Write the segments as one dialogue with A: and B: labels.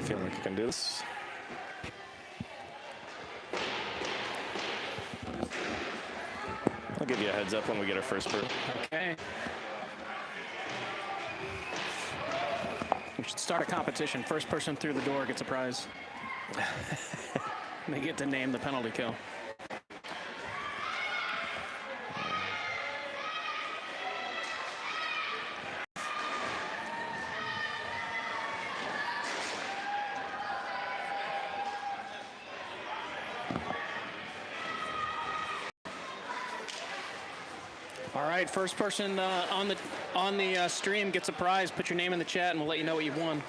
A: feel like I can do this. I'll give you a heads up when we get our first bird.
B: Okay. We should start a competition. First person through the door gets a prize. They get to name the penalty kill. All right, first person on the stream gets a prize. Put your name in the chat, and we'll let you know what you've won.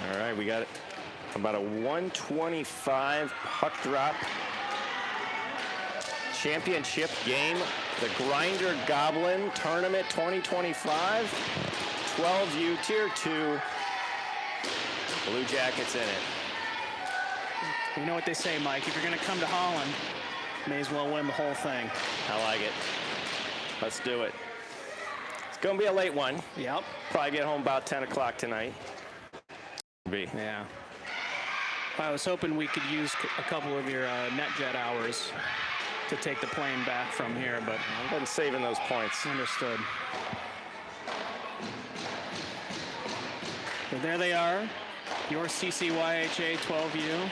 A: All right, we got it. About a 125 puck drop championship game. The Grinder Goblin Tournament 2025. 12U Tier 2. Blue Jackets in it.
B: You know what they say, Mike. If you're going to come to Holland, may as well win the whole thing.
A: I like it. Let's do it. It's going to be a late one.
B: Yep.
A: Probably get home about 10 o'clock tonight.
B: Yeah. I was hoping we could use a couple of your NetJet hours to take the plane back from here, but
A: I've been saving those points.
B: Understood. So there they are, your CCYHA 12U.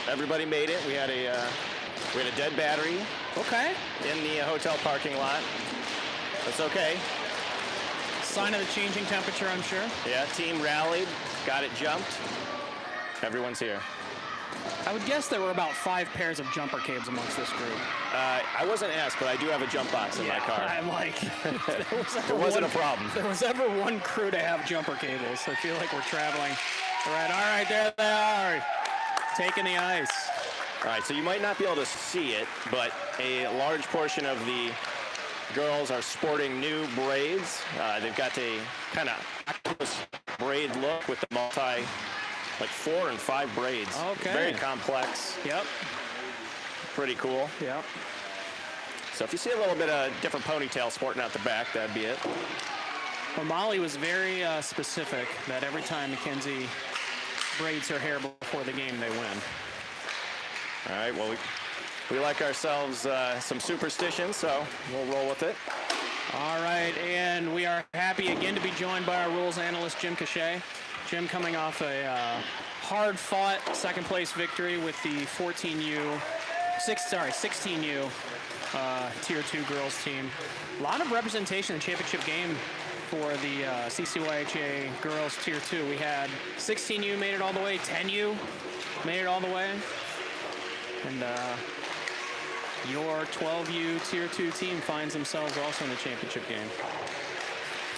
A: Everybody made it. We had a dead battery.
B: Okay.
A: In the hotel parking lot. That's okay.
B: Sign of the changing temperature, I'm sure.
A: Yeah, team rallied, got it jumped. Everyone's here.
B: I would guess there were about 5 pairs of jumper cables amongst this group.
A: I wasn't asked, but I do have a jump box in my car.
B: I'm like,
A: it wasn't a problem.
B: There was ever one crew to have jumper cables. I feel like we're traveling. All right, there they are. Taking the ice.
A: All right, so you might not be able to see it, but a large portion of the girls are sporting new braids. They've got a kind of octopus braid look with the like 4 and 5 braids.
B: Okay.
A: Very complex.
B: Yep.
A: Pretty cool.
B: Yep.
A: So if you see a little bit of different ponytail sporting out the back, that'd be it.
B: Well, Molly was very specific that every time Mackenzie braids her hair before the game, they win.
A: All right, well, we like ourselves some superstitions, so we'll roll with it.
B: All right, and we are happy again to be joined by our rules analyst, Jim Cachet. Jim coming off a hard-fought second-place victory with the 16U Tier 2 girls team. A lot of representation in the championship game for the CCYHA girls Tier 2. We had 16U made it all the way, 10U made it all the way, and your 12U Tier 2 team finds themselves also in the championship game.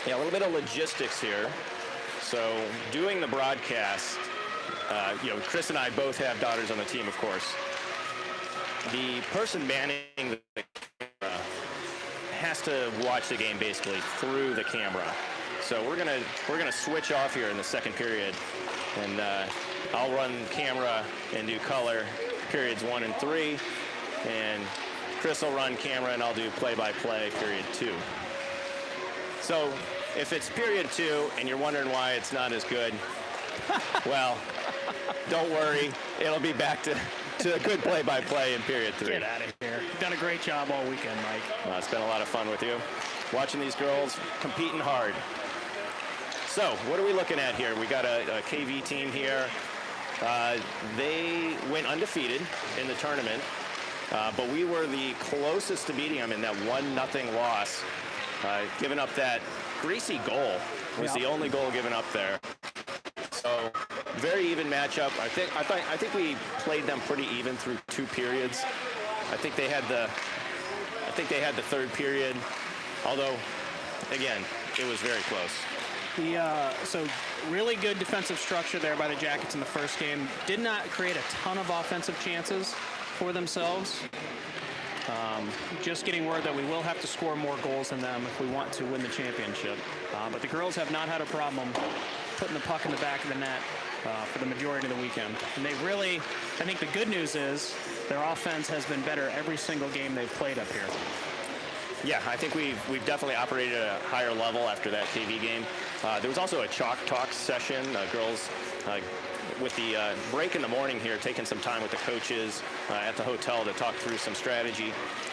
A: Yeah, a little bit of logistics here. So doing the broadcast, Chris and I both have daughters on the team, of course. The person manning the camera has to watch the game basically through the camera. So we're gonna switch off here in the second period, and I'll run camera and do color periods 1 and 3, and Chris will run camera and I'll do play-by-play period 2. So if it's period 2 and you're wondering why it's not as good, well, don't worry. It'll be back to a good play-by-play in period 3.
B: Get out of here. You've done a great job all weekend, Mike.
A: Well, it's been a lot of fun with you. Watching these girls competing hard. So what are we looking at here? We got a KV team here. They went undefeated in the tournament, but we were the closest to beating them in that 1-0 loss. Giving up that greasy goal was the only goal given up there. So very even matchup. I think we played them pretty even through 2 periods. I think they had the third period, although again it was very close.
B: So really good defensive structure there by the Jackets in the first game. Did not create a ton of offensive chances for themselves. Just getting word that we will have to score more goals than them if we want to win the championship. But the girls have not had a problem putting the puck in the back of the net for the majority of the weekend. And they really, I think the good news is their offense has been better every single game they've played up here.
A: Yeah, I think we've definitely operated at a higher level after that KV game. There was also a chalk talk session. Girls, with the break in the morning here, taking some time with the coaches at the hotel to talk through some strategy.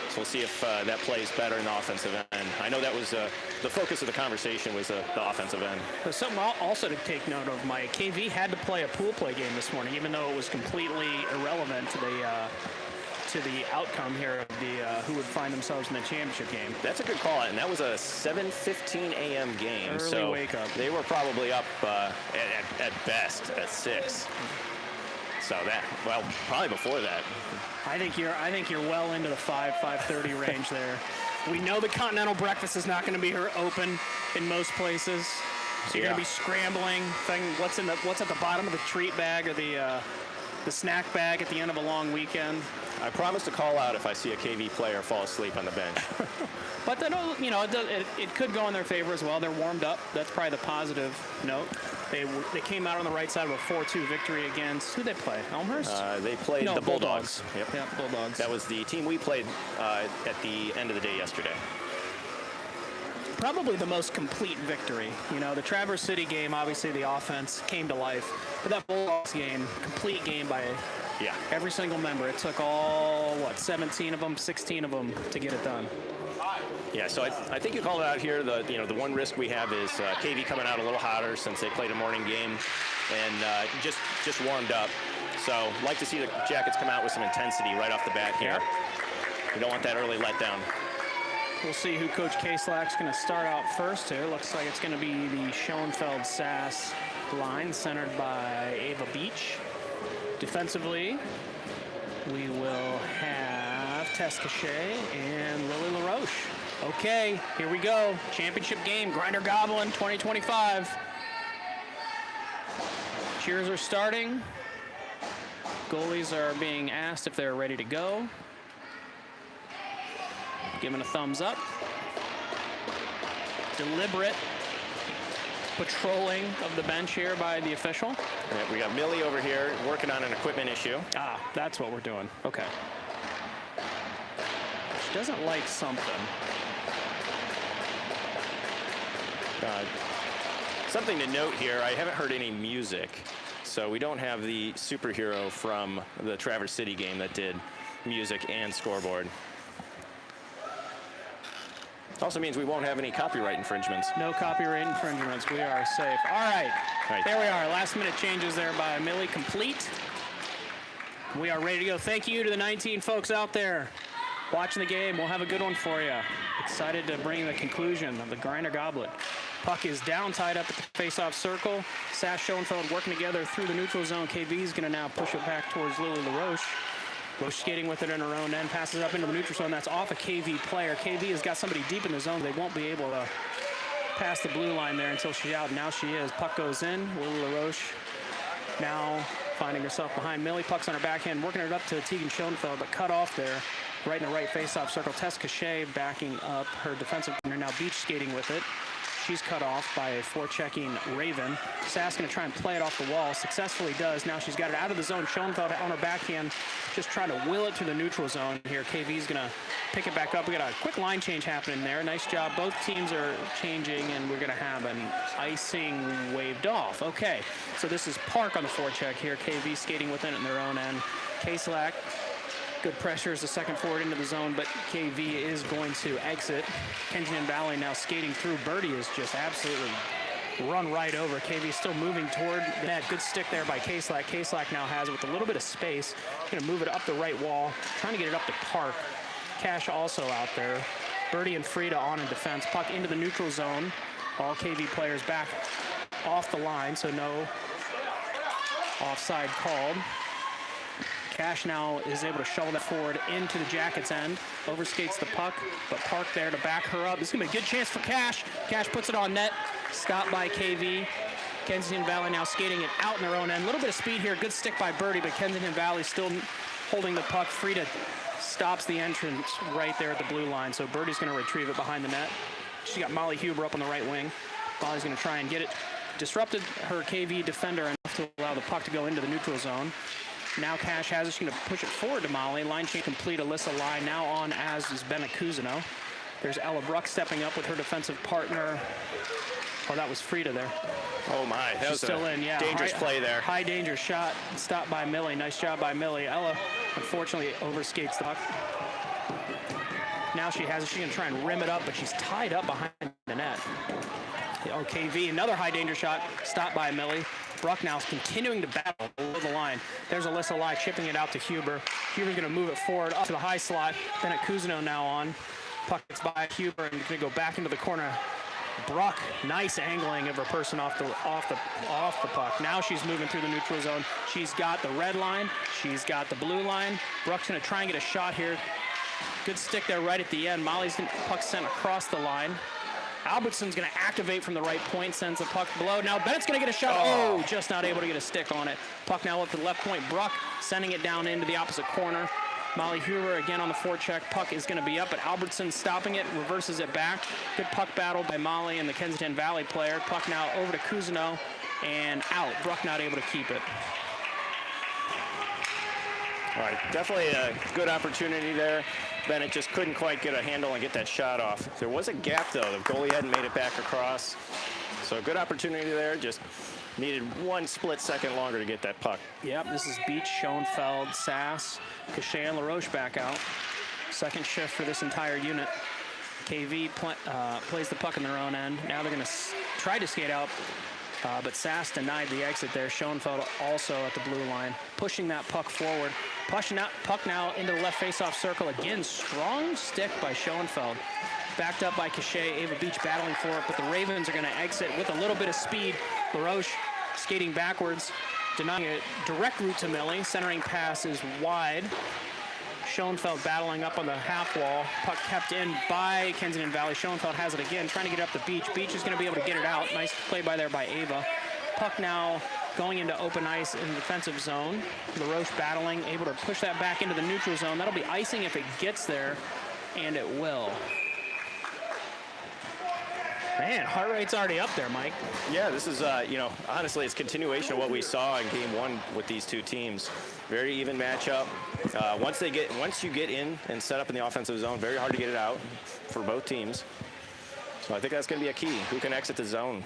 A: So we'll see if that plays better in the offensive end. I know that was the focus of the conversation was the offensive end.
B: There's something also to take note of, Mike. KV had to play a pool play game this morning, even though it was completely irrelevant to the outcome here of the who would find themselves in the championship game.
A: That's a good call, and that was a 7:15 a.m. game.
B: Early wake up.
A: They were probably up at best at 6. So that, well, probably before that.
B: I think you're well into the 5:30 range there. We know the continental breakfast is not going to be open in most places. So you're going to be scrambling, what's at the bottom of the treat bag or the snack bag at the end of a long weekend.
A: I promise to call out if I see a KV player fall asleep on the bench.
B: But then, it could go in their favor as well. They're warmed up. That's probably the positive note. They came out on the right side of a 4-2 victory against, who they play? Elmhurst?
A: They played the Bulldogs.
B: Yep. Yeah, Bulldogs.
A: That was the team we played at the end of the day yesterday.
B: Probably the most complete victory. The Traverse City game, obviously the offense came to life. But that Bulldogs game, complete game by every single member. It took all, 17 of them, 16 of them to get it done.
A: Yeah, so I think you called it out here. The one risk we have is KV coming out a little hotter since they played a morning game and just warmed up. So like to see the Jackets come out with some intensity right off the bat here. We don't want that early letdown.
B: We'll see who Coach K-Slack's going to start out first here. Looks like it's going to be the Schoenfeld-Sass line centered by Ava Beach. Defensively, we will have Tess Cachet and Lily LaRoche. Okay, here we go. Championship game, Grinder Goblin 2025. Cheers are starting. Goalies are being asked if they're ready to go. Given a thumbs up. Deliberate patrolling of the bench here by the official.
A: Yeah, we got Millie over here working on an equipment issue.
B: Ah, that's what we're doing. Okay. She doesn't like something.
A: Something to note here, I haven't heard any music, so we don't have the superhero from the Traverse City game that did music and scoreboard. Also means we won't have any copyright infringements.
B: No copyright infringements. We are safe. All right. There we are. Last minute changes there by Millie complete. We are ready to go. Thank you to the 19 folks out there watching the game. We'll have a good one for you. Excited to bring the conclusion of the Grinder Goblet. Puck is down, tied up at the face-off circle. Sass Schoenfeld working together through the neutral zone. KV is going to now push it back towards Lily LaRoche. Roche skating with it in her own end, passes up into the neutral zone. That's off a KV player. KV has got somebody deep in the zone. They won't be able to pass the blue line there until she's out. Now she is. Puck goes in. Lily LaRoche now finding herself behind Millie. Puck's on her backhand, working it up to Tegan Schoenfeld, but cut off there. Right in the right face-off circle. Tess Cachet backing up her defensive corner. Now Beach skating with it. She's cut off by a forechecking Raven. Sass going to try and play it off the wall. Successfully does. Now she's got it out of the zone. Schoenfeld on her backhand, just trying to will it through the neutral zone here. KV's going to pick it back up. We got a quick line change happening there. Nice job. Both teams are changing, and we're going to have an icing waved off. Okay, so this is Park on the forecheck here. KV skating within it in their own end. K-Slack. Good pressure as the second forward into the zone, but KV is going to exit. Kensington Valley now skating through. Birdie is just absolutely run right over. KV still moving toward the net. Good stick there by K-Slack. K-Slack now has it with a little bit of space. Going to move it up the right wall, trying to get it up to Park. Cash also out there. Birdie and Frida on in defense. Puck into the neutral zone. All KV players back off the line, so no offside called. Cash now is able to shovel that forward into the Jackets' end. Overskates the puck, but Park there to back her up. This is going to be a good chance for Cash. Cash puts it on net. Stopped by KV. Kensington Valley now skating it out in their own end. A little bit of speed here. Good stick by Birdie, but Kensington Valley still holding the puck. Frida stops the entrance right there at the blue line, so Birdie's going to retrieve it behind the net. She's got Molly Huber up on the right wing. Molly's going to try and get it. Disrupted her KV defender enough to allow the puck to go into the neutral zone. Now Cash has it. She's going to push it forward to Molly. Line change complete. Alyssa Lai now on as is Bennett Cousineau. There's Ella Bruck stepping up with her defensive partner. Oh, that was Frida there.
A: Oh my, that was
B: still in, yeah.
A: Dangerous play there.
B: High danger shot, stopped by Millie. Nice job by Millie. Ella, unfortunately, overskates the puck. Now she's going to try and rim it up, but she's tied up behind the net. Oh, KV, another high danger shot, stopped by Millie. Bruck now is continuing to battle below the line. There's Alyssa Lai chipping it out to Huber. Huber's going to move it forward up to the high slot. Bennett Cousineau now on. Puck gets by Huber and going to go back into the corner. Bruck, nice angling of her person off the puck. Now she's moving through the neutral zone. She's got the red line. She's got the blue line. Bruck's going to try and get a shot here. Good stick there right at the end. Molly's puck sent across the line. Albertson's going to activate from the right point, sends the puck below. Now Bennett's going to get a shot. Oh, just not able to get a stick on it. Puck now up to the left point. Bruck sending it down into the opposite corner. Molly Huber again on the forecheck. Puck is going to be up, but Albertson stopping it, reverses it back. Good puck battle by Molly and the Kensington Valley player. Puck now over to Cousineau and out. Bruck not able to keep it.
A: All right, definitely a good opportunity there. Bennett just couldn't quite get a handle and get that shot off. There was a gap, though. The goalie hadn't made it back across. So a good opportunity there. Just needed one split second longer to get that puck.
B: Yep, this is Beach, Schoenfeld, Sass, Cachet, and LaRoche back out. Second shift for this entire unit. KV plays the puck in their own end. Now they're going to try to skate out, but Sass denied the exit there. Schoenfeld also at the blue line, pushing that puck forward. Pushing that puck now into the left face-off circle. Again, strong stick by Schoenfeld. Backed up by Cachet. Ava Beach battling for it, but the Ravens are going to exit with a little bit of speed. LaRoche skating backwards, denying a direct route to Millie. Centering pass is wide. Schoenfeld battling up on the half wall. Puck kept in by Kensington Valley. Schoenfeld has it again, trying to get up the Beach. Beach is going to be able to get it out. Nice play by there by Ava. Puck now going into open ice in the defensive zone. LaRoche battling, able to push that back into the neutral zone. That'll be icing if it gets there, and it will. Man, heart rate's already up there, Mike.
A: Yeah, this is, honestly, it's continuation of what we saw in game one with these two teams. Very even matchup. Once you get in and set up in the offensive zone, very hard to get it out for both teams. So I think that's going to be a key. Who can exit the zone?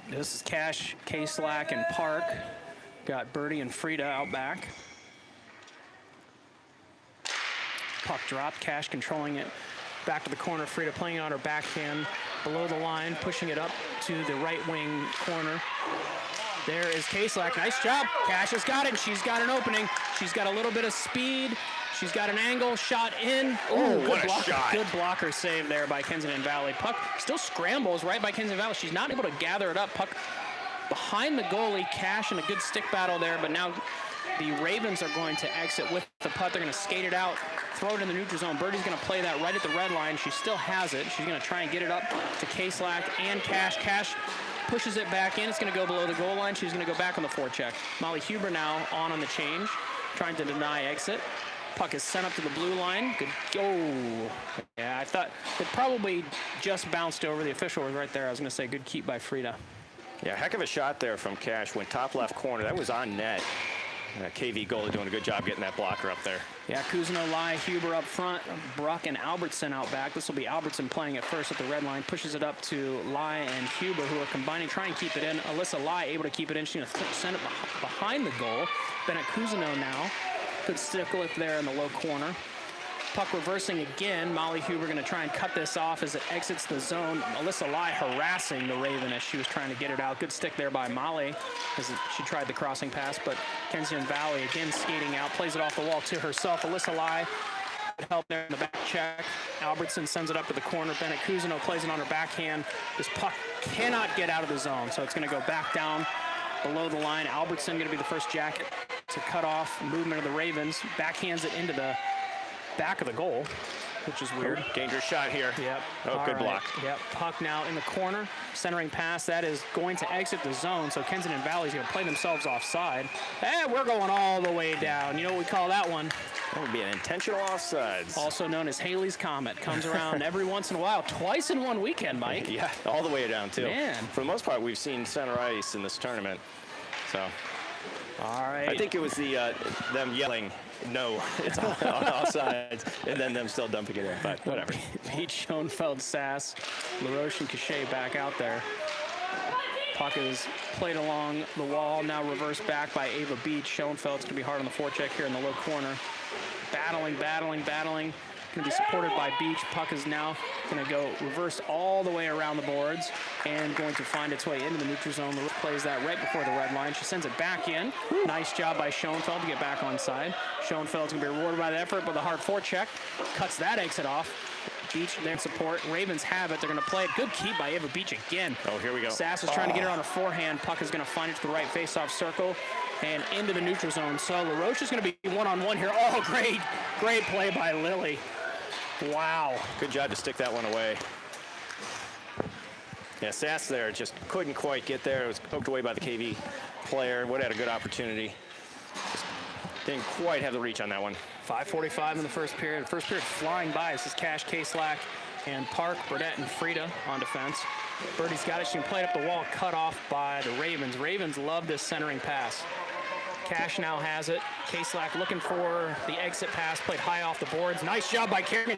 B: This is Cash, K-Slack, and Park. Got Birdie and Frida out back. Puck dropped, Cash controlling it. Back to the corner, Frida playing on her backhand. Below the line, pushing it up to the right wing corner. There is K-Slack, nice job. Cash has got it, she's got an opening. She's got a little bit of speed. She's got an angle, shot in.
A: Oh, what a shot.
B: Good blocker save there by Kensington Valley. Puck still scrambles right by Kensington Valley. She's not able to gather it up. Puck behind the goalie, Cash, and a good stick battle there, but now the Ravens are going to exit with the puck. They're going to skate it out, throw it in the neutral zone. Birdie's going to play that right at the red line. She still has it. She's going to try and get it up to K-Slack and Cash. Cash pushes it back in. It's going to go below the goal line. She's going to go back on the forecheck. Molly Huber now on the change, trying to deny exit. Puck is sent up to the blue line. Good. Oh, yeah, I thought it probably just bounced over. The official was right there. I was going to say good keep by Frida.
A: Yeah, heck of a shot there from Cash. Went top left corner. That was on net. KV goalie doing a good job getting that blocker up there.
B: Yeah, Cousineau, Lai, Huber up front, Bruck and Albertson out back. This will be Albertson playing it first at the red line. Pushes it up to Lai and Huber, who are combining, trying to keep it in. Alyssa Lai able to keep it in. She's going to send it behind the goal. Bennett Cousineau now. Good stick lift there in the low corner. Puck reversing again. Molly Huber going to try and cut this off as it exits the zone. Alyssa Lai harassing the Raven as she was trying to get it out. Good stick there by Molly as she tried the crossing pass, but Kensington Valley again skating out, plays it off the wall to herself. Alyssa Lai help there in the back check. Albertson sends it up to the corner. Bennett Cousineau plays it on her backhand. This puck cannot get out of the zone, so it's going to go back down below the line. Albertson going to be the first jacket to cut off movement of the Ravens. Backhands it into the back of the goal, which is weird.
A: Dangerous shot here.
B: Yep.
A: Oh, good block.
B: Yep. Puck now in the corner. Centering pass. That is going to exit the zone. So Kensington Valley's going to play themselves offside. And we're going all the way down. You know what we call that one?
A: That would be an intentional offsides.
B: Also known as Haley's Comet. Comes around every once in a while. Twice in one weekend, Mike.
A: Yeah, all the way down, too.
B: Man.
A: For the most part, we've seen center ice in this tournament. So,
B: All right.
A: I think it was them yelling, no, it's offsides, and then them still dumping it in, but whatever.
B: Beach, Schoenfeld, Sass, LaRoche, and Cachet back out there. Puck is played along the wall, now reversed back by Ava Beach. Schoenfeld's going to be hard on the forecheck here in the low corner. Battling. Going to be supported by Beach. Puck is now going to go reverse all the way around the boards and going to find its way into the neutral zone. LaRoche plays that right before the red line. She sends it back in. Nice job by Schoenfeld to get back on side. Schoenfeld's going to be rewarded by the effort with a hard forecheck. Cuts that exit off. Beach there in support. Ravens have it. They're going to play it. Good keep by Ava Beach again.
A: Oh, here we go.
B: Sass is trying to get her on a forehand. Puck is going to find it to the right face-off circle and into the neutral zone. So LaRoche is going to be one-on-one here. Oh, great play by Lily. Wow.
A: Good job to stick that one away. Yeah, Sass there just couldn't quite get there. It was poked away by the KV player. Would have had a good opportunity. Just didn't quite have the reach on that one.
B: 5:45 in the first period. First period flying by. This is Cash, K-Slack, and Park, Burdette, and Frida on defense. Birdie's got it. She can play it up the wall, cut off by the Ravens. Ravens love this centering pass. Cash now has it. K-Slack looking for the exit pass, played high off the boards. Nice job by Kerrigan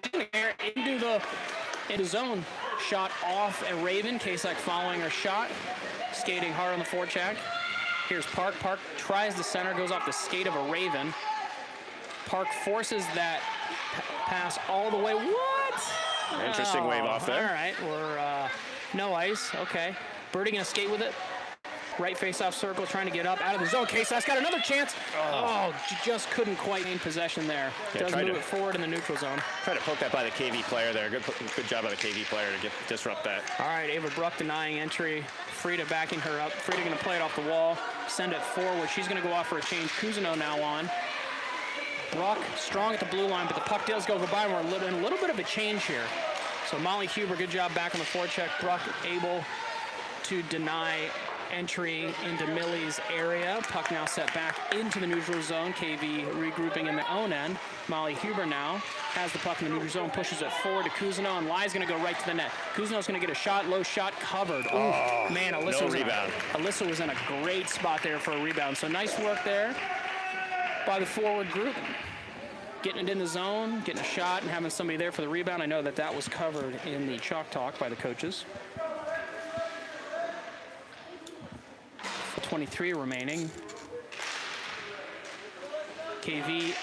B: into zone. Shot off a Raven. K-Slack following her shot. Skating hard on the forecheck. Here's Park. Park tries the center, goes off the skate of a Raven. Park forces that pass all the way. What?
A: Interesting wave off there.
B: All right, we're no ice. Okay. Birdie gonna skate with it. Right face-off circle, trying to get up out of the zone. K-Slack's got another chance. Oh, just couldn't quite gain possession there.
A: Yeah,
B: does move it forward in the neutral zone.
A: Try to poke that by the KV player there. Good job by the KV player to disrupt that.
B: All right, Ava Bruck denying entry. Frida backing her up. Frida going to play it off the wall, send it forward. She's going to go off for a change. Cousineau now on. Bruck strong at the blue line, but the puck does go by. We're in a little bit of a change here. So Molly Huber, good job back on the forecheck. Bruck able to deny entry into Millie's area. Puck now set back into the neutral zone. KV regrouping in their own end. Molly Huber now has the puck in the neutral zone, pushes it forward to Cousineau, and Lai's going to go right to the net. Cousineau's going to get a shot, low shot, covered. Oh, man, Alyssa was in a great spot there for a rebound. So nice work there by the forward group. Getting it in the zone, getting a shot, and having somebody there for the rebound. I know that was covered in the chalk talk by the coaches. 23 remaining. KV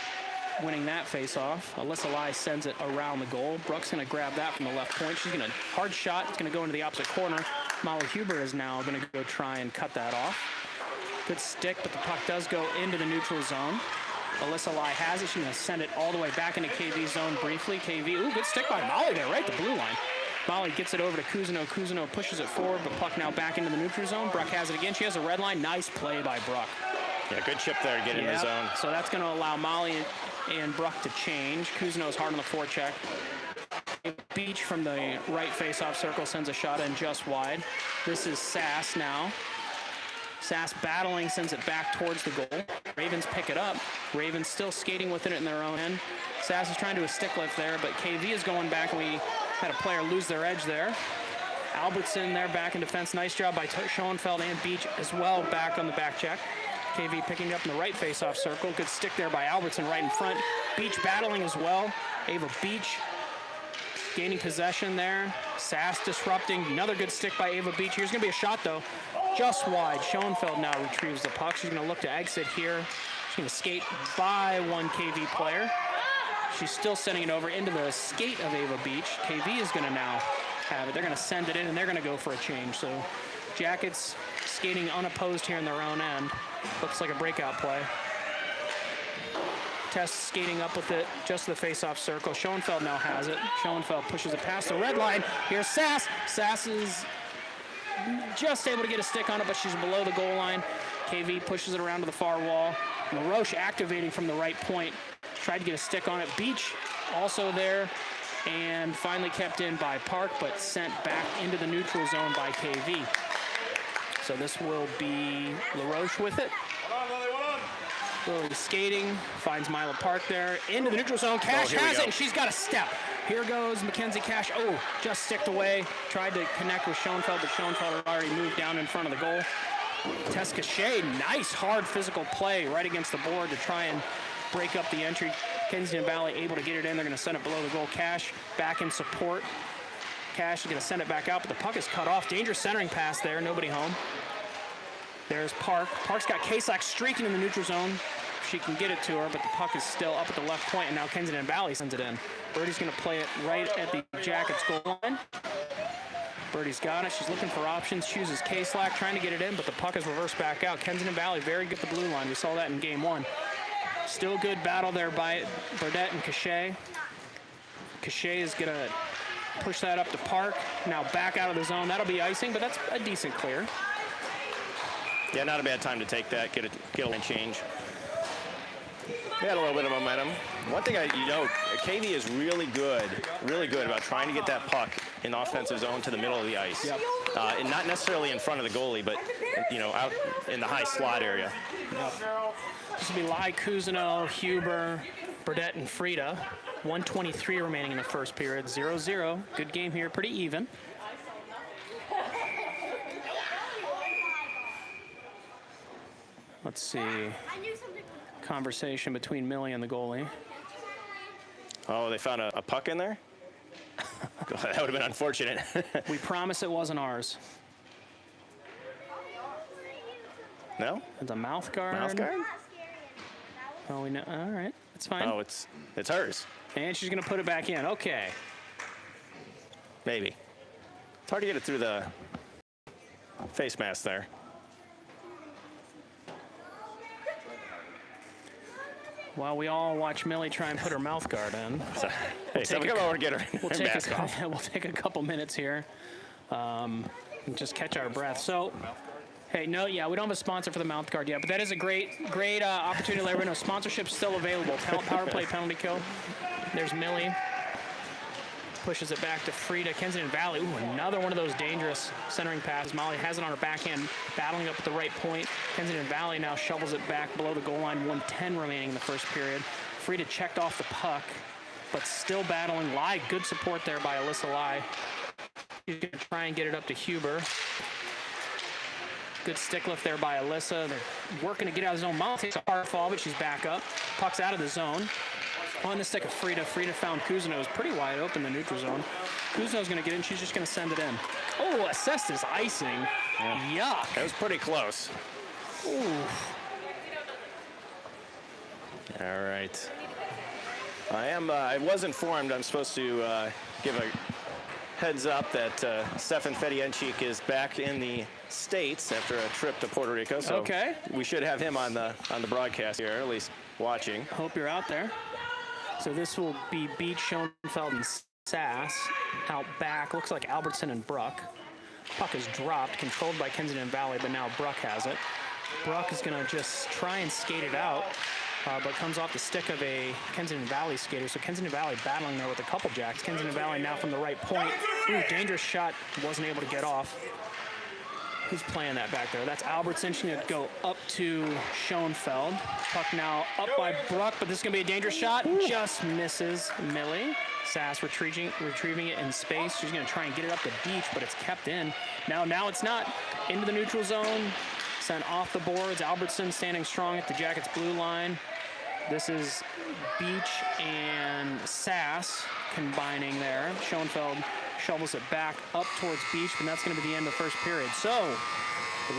B: winning that face-off. Alyssa Lai sends it around the goal. Brooks going to grab that from the left point. She's going to hard shot. It's going to go into the opposite corner. Molly Huber is now going to go try and cut that off. Good stick, but the puck does go into the neutral zone. Alyssa Lai has it. She's going to send it all the way back into KV's zone briefly. KV, good stick by Molly there, right at the blue line. Molly gets it over to Cousineau. Cousineau pushes it forward, but puck now back into the neutral zone. Bruck has it again. She has a red line. Nice play by Bruck.
A: Yeah, good chip there to get in the zone.
B: So that's going to allow Molly and Bruck to change. Cousineau's hard on the forecheck. Beach from the right face-off circle sends a shot in just wide. This is Sass now. Sass battling, sends it back towards the goal. Ravens pick it up. Ravens still skating within it in their own end. Sass is trying to do a stick lift there, but KV is going back, and we had a player lose their edge there. Albertson there back in defense. Nice job by Schoenfeld and Beach as well back on the back check. KV picking it up in the right face-off circle. Good stick there by Albertson right in front. Beach battling as well. Ava Beach gaining possession there. Sass disrupting. Another good stick by Ava Beach. Here's going to be a shot, though. Just wide. Schoenfeld now retrieves the puck. She's going to look to exit here. She's going to skate by one KV player. She's still sending it over into the skate of Ava Beach. KV is going to now have it. They're going to send it in, and they're going to go for a change. So Jackets skating unopposed here in their own end. Looks like a breakout play. Tess skating up with it, just the face-off circle. Schoenfeld now has it. Schoenfeld pushes it past the red line. Here's Sass. Sass is just able to get a stick on it, but she's below the goal line. KV pushes it around to the far wall. LaRoche activating from the right point. Tried to get a stick on it. Beach also there, and finally kept in by Park, but sent back into the neutral zone by KV. So this will be LaRoche with it. Lily skating, finds Mila Park there, into the neutral zone. Cash has it, and she's got a step. Here goes Mackenzie Cash. Oh, just sticked away. Tried to connect with Schoenfeld, but Schoenfeld had already moved down in front of the goal. Cachet, nice hard physical play right against the board to try and break up the entry. Kensington Valley able to get it in. They're going to send it below the goal. Cash back in support. Cash is going to send it back out, but the puck is cut off. Dangerous centering pass there. Nobody home. There's Park. Park's got Kaslak streaking in the neutral zone. She can get it to her, but the puck is still up at the left point, and now Kensington Valley sends it in. Birdie's going to play it right at the Jackets goal line. Birdie's got it. She's looking for options. Chooses Kaslak, trying to get it in, but the puck is reversed back out. Kensington Valley very good at the blue line. We saw that in game one. Still good battle there by Burdette and Cachet. Cachet is going to push that up to Park. Now back out of the zone. That'll be icing, but that's a decent clear.
A: Yeah, not a bad time to take that, get a lane change. They had a little bit of momentum. One thing KV is really good about trying to get that puck in the offensive zone to the middle of the ice.
B: Yep.
A: And not necessarily in front of the goalie, but, out in the high slot area.
B: Yep. This will be Lai, Cousineau, Huber, Burdette, and Frida. 1:23 remaining in the first period. 0-0. Good game here, pretty even. Let's see. Conversation between Millie and the goalie.
A: Oh, they found a puck in there? God, that would have been unfortunate.
B: We promise it wasn't ours.
A: No?
B: It's a mouth guard.
A: Mouth guard?
B: Oh, we know. All right, it's fine.
A: Oh, it's hers.
B: And she's going to put it back in. Okay.
A: Maybe. It's hard to get it through the face mask there.
B: While we all watch Millie try and put her mouth guard in.
A: Come over and get her mask off.
B: We'll take a couple minutes here and just catch our breath. So, hey, we don't have a sponsor for the mouth guard yet, but that is a great opportunity to let everyone know sponsorship's still available. Power play, penalty kill. There's Millie. Pushes it back to Frida. Kensington Valley. Ooh, another one of those dangerous centering passes. Molly has it on her backhand, battling up at the right point. Kensington Valley now shovels it back below the goal line. 1:10 remaining in the first period. Frida checked off the puck, but still battling. Lai, good support there by Alyssa Lai. She's going to try and get it up to Huber. Good stick lift there by Alyssa. They're working to get out of the zone. Molly takes a hard fall, but she's back up. Puck's out of the zone. On the stick of Frida. Frida found Cousineau. It was pretty wide open in the neutral zone. Cousineau's going to get in. She's just going to send it in. Oh, assessed as icing. Yeah. Yuck.
A: That was pretty close.
B: Ooh.
A: All right. I was informed I'm supposed to give a heads up that Stefan Fedienchik is back in the States after a trip to Puerto Rico. So
B: okay.
A: We should have him on the broadcast here, at least watching.
B: Hope you're out there. So this will be Beach, Schoenfeld, and Sass out back. Looks like Albertson and Bruck. Puck is dropped, controlled by Kensington Valley, but now Bruck has it. Bruck is going to just try and skate it out, but comes off the stick of a Kensington Valley skater. So Kensington Valley battling there with a couple jacks. Kensington Valley now from the right point. Ooh, dangerous shot. Wasn't able to get off. Who's playing that back there? That's Albertson. She's going to go up to Schoenfeld. Puck now up by Bruck, but this is going to be a dangerous shot. Ooh. Just misses Millie. Sass retrieving it in space. She's going to try and get it up to Beach, but it's kept in. Now it's not. Into the neutral zone. Sent off the boards. Albertson standing strong at the Jackets blue line. This is Beach and Sass combining there. Schoenfeld shovels it back up towards Beach, and that's going to be the end of the first period. So,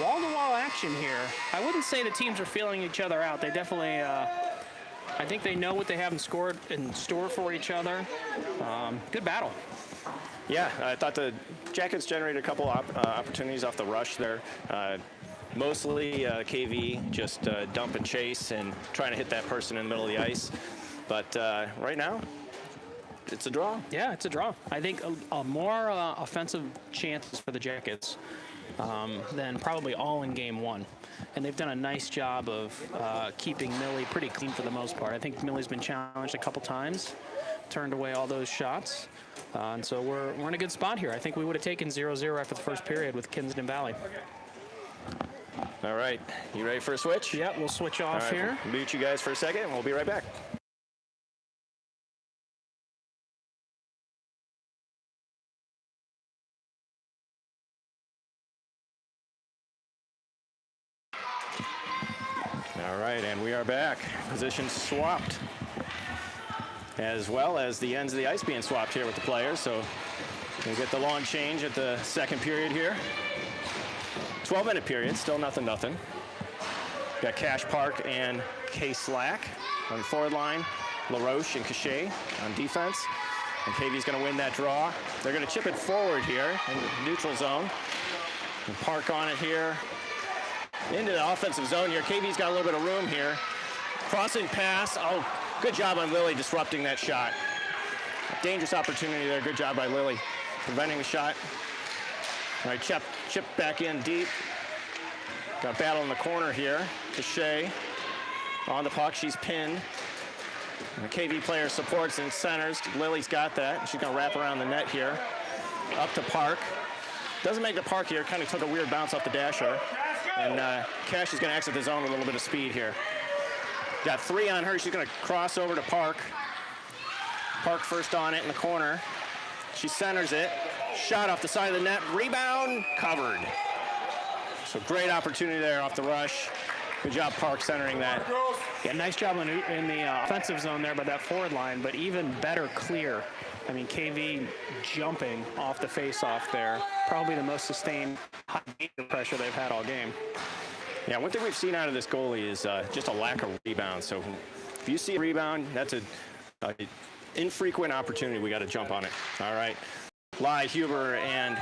B: wall-to-wall action here. I wouldn't say the teams are feeling each other out. They definitely, I think they know what they have in store for each other. Good battle.
A: Yeah, I thought the Jackets generated a couple opportunities off the rush there. Mostly KV just dump and chase and trying to hit that person in the middle of the ice. But right now, it's a draw.
B: Yeah, it's a draw. I think a more offensive chances for the Jackets than probably all in game one. And they've done a nice job of keeping Millie pretty clean for the most part. I think Millie's been challenged a couple times, turned away all those shots. And so we're in a good spot here. I think we would have taken 0-0 after the first period with Kensington Valley.
A: All right, you ready for a switch?
B: Yeah, we'll switch off here.
A: We'll mute you guys for a second, and we'll be right back. All right, and we are back. Positions swapped, as well as the ends of the ice being swapped here with the players. So we'll get the long change at the second period here. 12-minute period, still nothing. Got Cash Park and K Slack on the forward line. LaRoche and Cachet on defense. And KV's going to win that draw. They're going to chip it forward here in the neutral zone. And Park on it here. Into the offensive zone here. KV's got a little bit of room here. Crossing pass. Oh, good job on Lily disrupting that shot. Dangerous opportunity there. Good job by Lily preventing the shot. All right, chip back in deep. Got a battle in the corner here. Cachet on the puck. She's pinned. And the KV player supports and centers. Lily's got that. She's going to wrap around the net here. Up to Park. Doesn't make the Park here. Kind of took a weird bounce off the dasher. And Cash is going to exit the zone with a little bit of speed here. Got 3 on her. She's going to cross over to Park. Park first on it in the corner. She centers it. Shot off the side of the net. Rebound. Covered. So great opportunity there off the rush. Good job, Park, centering that.
B: Yeah, nice job in the offensive zone there by that forward line, but even better clear. I mean, KV jumping off the face-off there. Probably the most sustained high pressure they've had all game.
A: Yeah, one thing we've seen out of this goalie is just a lack of rebound. So if you see a rebound, that's an infrequent opportunity. We got to jump on it. All right. Lai, Huber, and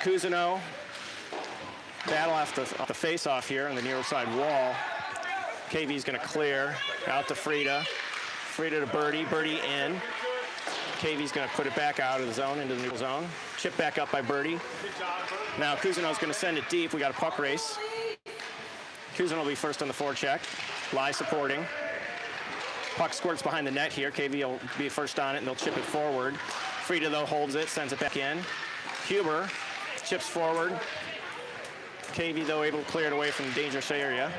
A: Cousineau. Battle off the face-off here on the near side wall. KV's going to clear out to Frida. Frida to Birdie. Birdie in. KV's going to put it back out of the zone into the neutral zone. Chip back up by Birdie. Now Cousineau's going to send it deep. We got a puck race. Cousineau will be first on the forecheck. Lai supporting. Puck squirts behind the net here. KV will be first on it, and they'll chip it forward. Frida, though, holds it, sends it back in. Huber chips forward. KV, though, able to clear it away from the dangerous area.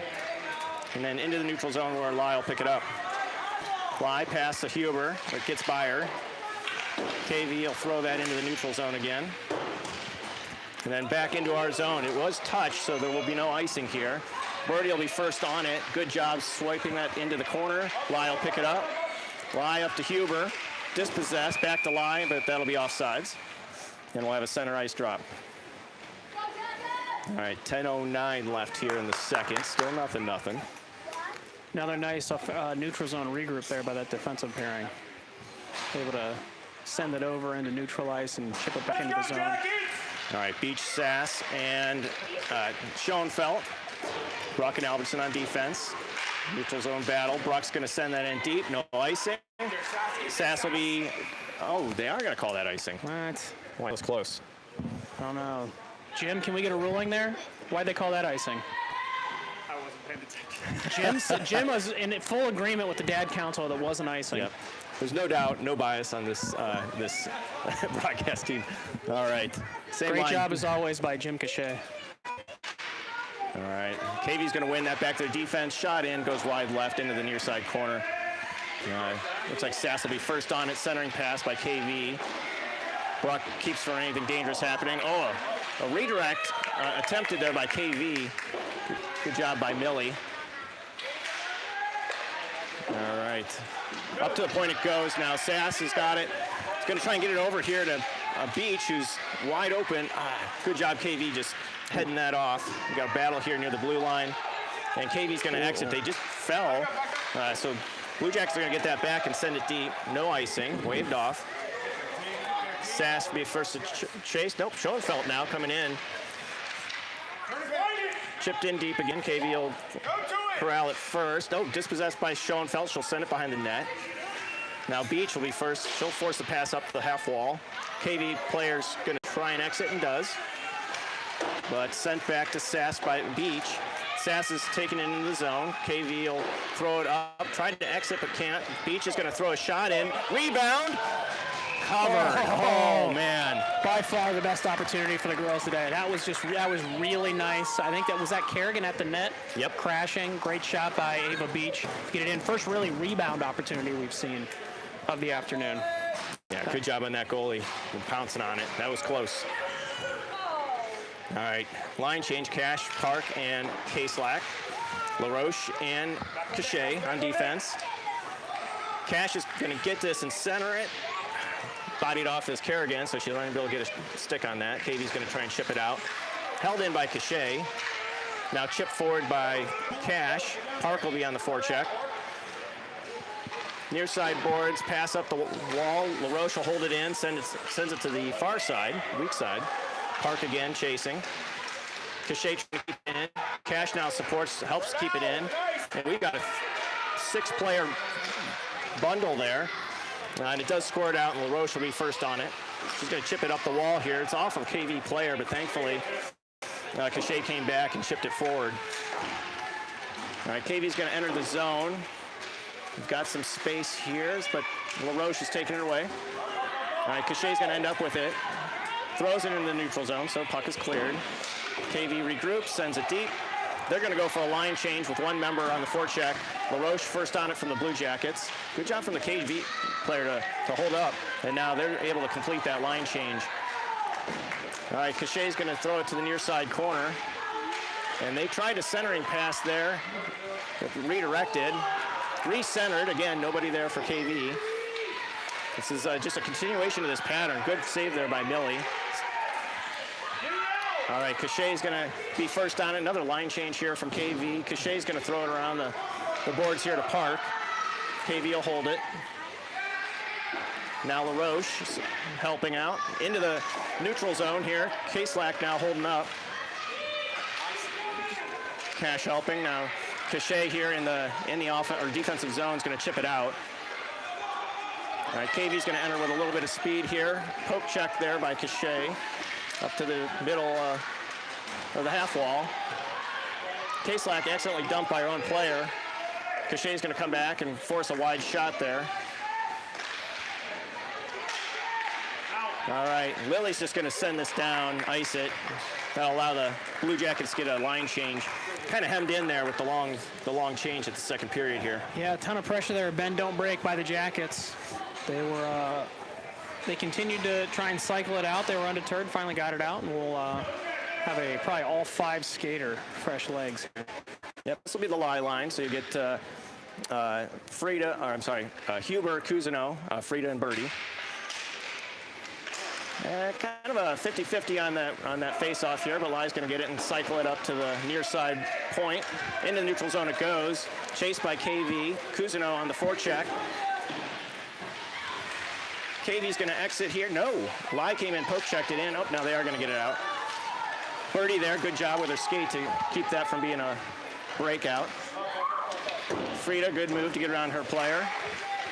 A: And then into the neutral zone where Lai will pick it up. Lai pass to Huber. It gets by her. KV will throw that into the neutral zone again. And then back into our zone. It was touched, so there will be no icing here. Birdie will be first on it. Good job swiping that into the corner. Lai will pick it up. Lai up to Huber. Dispossessed. Back to Lai, but that'll be offsides. And we'll have a center ice drop. All right, 10:09 left here in the second. Still nothing.
B: Another nice neutral zone regroup there by that defensive pairing. Able to send it over into neutral ice and chip it back into the zone.
A: All right, Beach, Sass, and Schoenfeld. Bruck and Albertson on defense. Neutral zone battle. Bruck's going to send that in deep. No icing. Sass will be... Oh, they are going to call that icing.
B: What?
A: Boy, that was close.
B: I don't know. Jim, can we get a ruling there? Why'd they call that icing?
C: I wasn't paying attention.
B: Jim was in full agreement with the dad council that wasn't icing.
A: Yep. There's no doubt, no bias on this this broadcast team. All right. Same
B: Great
A: line.
B: job, as always, by Jim Cachet.
A: All right. KV's going to win that back to the defense. Shot in, goes wide left into the near side corner. Looks like Sass will be first on it. Centering pass by KV. Bruck keeps from anything dangerous happening. Oh, a redirect attempted there by KV. Good job by Millie. All right. Up to the point it goes now. Sass has got it. He's going to try and get it over here to Beach, who's wide open. Good job, KV, just heading that off. We got a battle here near the blue line. And KV's going to exit. They just fell. So Blue Jackets are going to get that back and send it deep. No icing. Waved off. Sass will be first to chase. Nope, Schoenfeld now coming in. Chipped in deep again. KV will corral it first. Oh, dispossessed by Schoenfeld. She'll send it behind the net. Now Beach will be first. She'll force the pass up to the half wall. KV player's going to try and exit and does. But sent back to Sass by Beach. Sass is taking it into the zone. KV will throw it up. Tried to exit but can't. Beach is going to throw a shot in. Rebound. Covered. Oh, man.
B: By far the best opportunity for the girls today. That was really nice. I think that was Kerrigan at the net.
A: Yep.
B: Crashing. Great shot by Ava Beach. Get it in. First really rebound opportunity we've seen of the afternoon.
A: Yeah, good job on that goalie. Pouncing on it. That was close. All right. Line change. Cash, Park, and K-Slack. LaRoche and Cachet on defense. Cash is going to get this and center it. Bodied off is Kerrigan, so she's not going to be able to get a stick on that. Katie's going to try and chip it out. Held in by Cachet. Now chipped forward by Cash. Park will be on the forecheck. Near side boards, pass up the wall. LaRoche will hold it in, sends it to the far side, weak side. Park again, chasing. Cachet trying to keep it in. Cash now supports, helps keep it in. And we've got a 6-player bundle there. And it does score it out, and LaRoche will be first on it. She's going to chip it up the wall here. It's off of KV player, but thankfully, Cachet came back and chipped it forward. All right, KV's going to enter the zone. We've got some space here, but LaRoche is taking it away. All right, Cachet's going to end up with it. Throws it into the neutral zone, so puck is cleared. KV regroups, sends it deep. They're going to go for a line change with one member on the forecheck. LaRoche first on it from the Blue Jackets. Good job from the KV player to hold up, and now they're able to complete that line change. All right, Cachet's going to throw it to the near side corner, and they tried a centering pass there, redirected. Re-centered, again, nobody there for KV. This is just a continuation of this pattern. Good save there by Millie. All right, Cachet's going to be first on it. Another line change here from KV. Cachet's going to throw it around the boards here to Park. KV will hold it. Now LaRoche helping out. Into the neutral zone here. K-Slack now holding up. Cash helping now. Cachet here in the offense or defensive zone is going to chip it out. All right, KV's going to enter with a little bit of speed here. Poke check there by Cachet up to the middle of the half wall. K-Slack accidentally dumped by her own player. Cachet's going to come back and force a wide shot there. All right, Lily's just going to send this down, ice it. That'll allow the Blue Jackets to get a line change. Kind of hemmed in there with the long change at the second period here.
B: Yeah, a ton of pressure there. Bend don't break by the Jackets. They continued to try and cycle it out. They were undeterred, finally got it out, and we'll have a probably all 5 skater fresh legs.
A: Yep, this will be the lie line. So you get Huber, Cousineau, Frida, and Birdie. Kind of a 50-50 on that face-off here, but Lai's going to get it and cycle it up to the near side point. Into the neutral zone it goes. Chased by KV. Cousineau on the forecheck. KV's going to exit here. No. Lai came in, poke-checked it in. Oh, now they are going to get it out. Birdie there. Good job with her skate to keep that from being a breakout. Frida, good move to get around her player.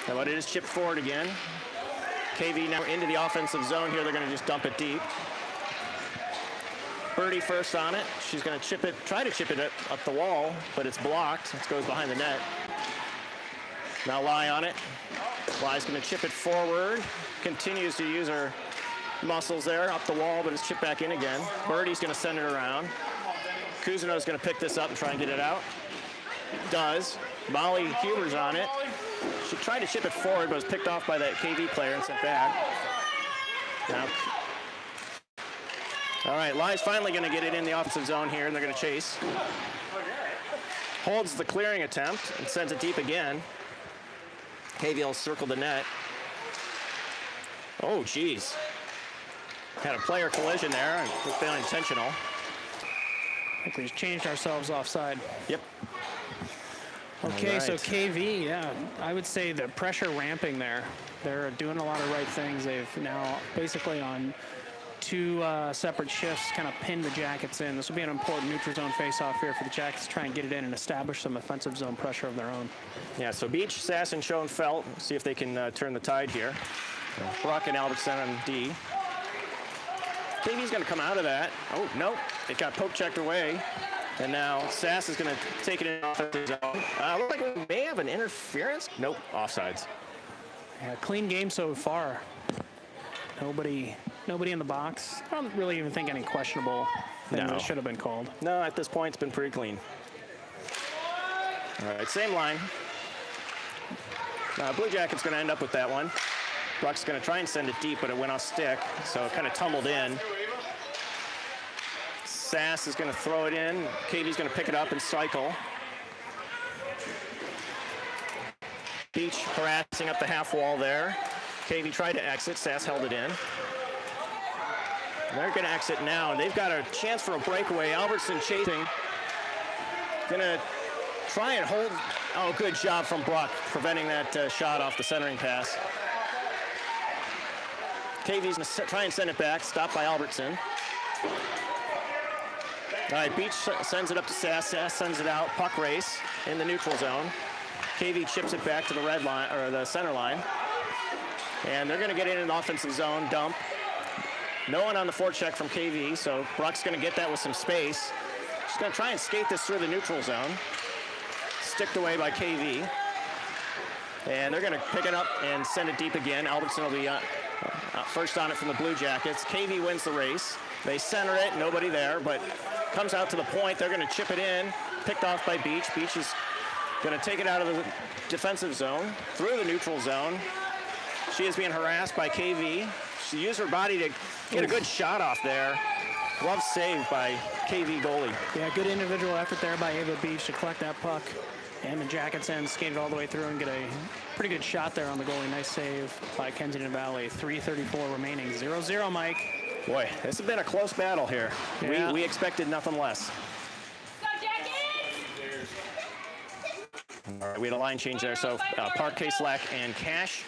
A: But it is chipped forward again. KV now into the offensive zone here. They're going to just dump it deep. Birdie first on it. She's going to try to chip it up the wall, but it's blocked. It goes behind the net. Now Lai on it. Lai's going to chip it forward. Continues to use her muscles there up the wall, but it's chipped back in again. Birdie's going to send it around. Cousineau's going to pick this up and try and get it out. Does. Molly Huber's on it. She tried to chip it forward, but was picked off by that KV player and sent back. Now, all right, Lai's finally going to get it in the offensive zone here, and they're going to chase. Holds the clearing attempt and sends it deep again. KV will circle the net. Oh, geez. Had a player collision there. It was unintentional.
B: I think we just changed ourselves offside.
A: Yep.
B: Okay,
A: right.
B: so KV, yeah, I would say the pressure ramping there. They're doing a lot of right things. They've now basically on 2 separate shifts kind of pinned the Jackets in. This will be an important neutral zone face-off here for the Jackets to try and get it in and establish some offensive zone pressure of their own.
A: Yeah, so Beach, Sasson, Schoenfeld, see if they can turn the tide here. Brock and Albertson on D. KV's going to come out of that. Oh, no, it got poke-checked away. And now Sass is going to take it in offensive zone. Looks like we may have an interference. Nope, offsides.
B: Yeah, clean game so far. Nobody in the box. I don't really even think any questionable thing that should have been called.
A: No, at this point, it's been pretty clean. All right, same line. Blue Jacket's going to end up with that one. Brock's going to try and send it deep, but it went off stick, so it kind of tumbled in. Sass is going to throw it in. KV's going to pick it up and cycle. Beach harassing up the half wall there. KV tried to exit. Sass held it in. They're going to exit now. They've got a chance for a breakaway. Albertson chasing. Going to try and hold. Oh, good job from Bruck, preventing that shot off the centering pass. KV's going to try and send it back. Stopped by Albertson. All right, Beach sends it up to Sass. Sass sends it out. Puck race in the neutral zone. KV chips it back to the red line, or the center line. And they're going to get in an offensive zone dump. No one on the forecheck from KV, so Bruck's going to get that with some space. She's going to try and skate this through the neutral zone. Sticked away by KV. And they're going to pick it up and send it deep again. Albertson will be first on it from the Blue Jackets. KV wins the race. They center it, nobody there, but comes out to the point. They're going to chip it in, picked off by Beach. Beach is going to take it out of the defensive zone, through the neutral zone. She is being harassed by KV. She used her body to get a good shot off there. Glove save by KV goalie.
B: Yeah, good individual effort there by Ava Beach to collect that puck. And the Jackets in, skated all the way through and get a pretty good shot there on the goalie. Nice save by Kensington Valley. 3:34 remaining. 0-0, Mike.
A: Boy, this has been a close battle here.
B: Yeah.
A: We expected nothing less.
D: Go Jackets!
A: All right, we had a line change there. So Park, K-Slack, and Cash.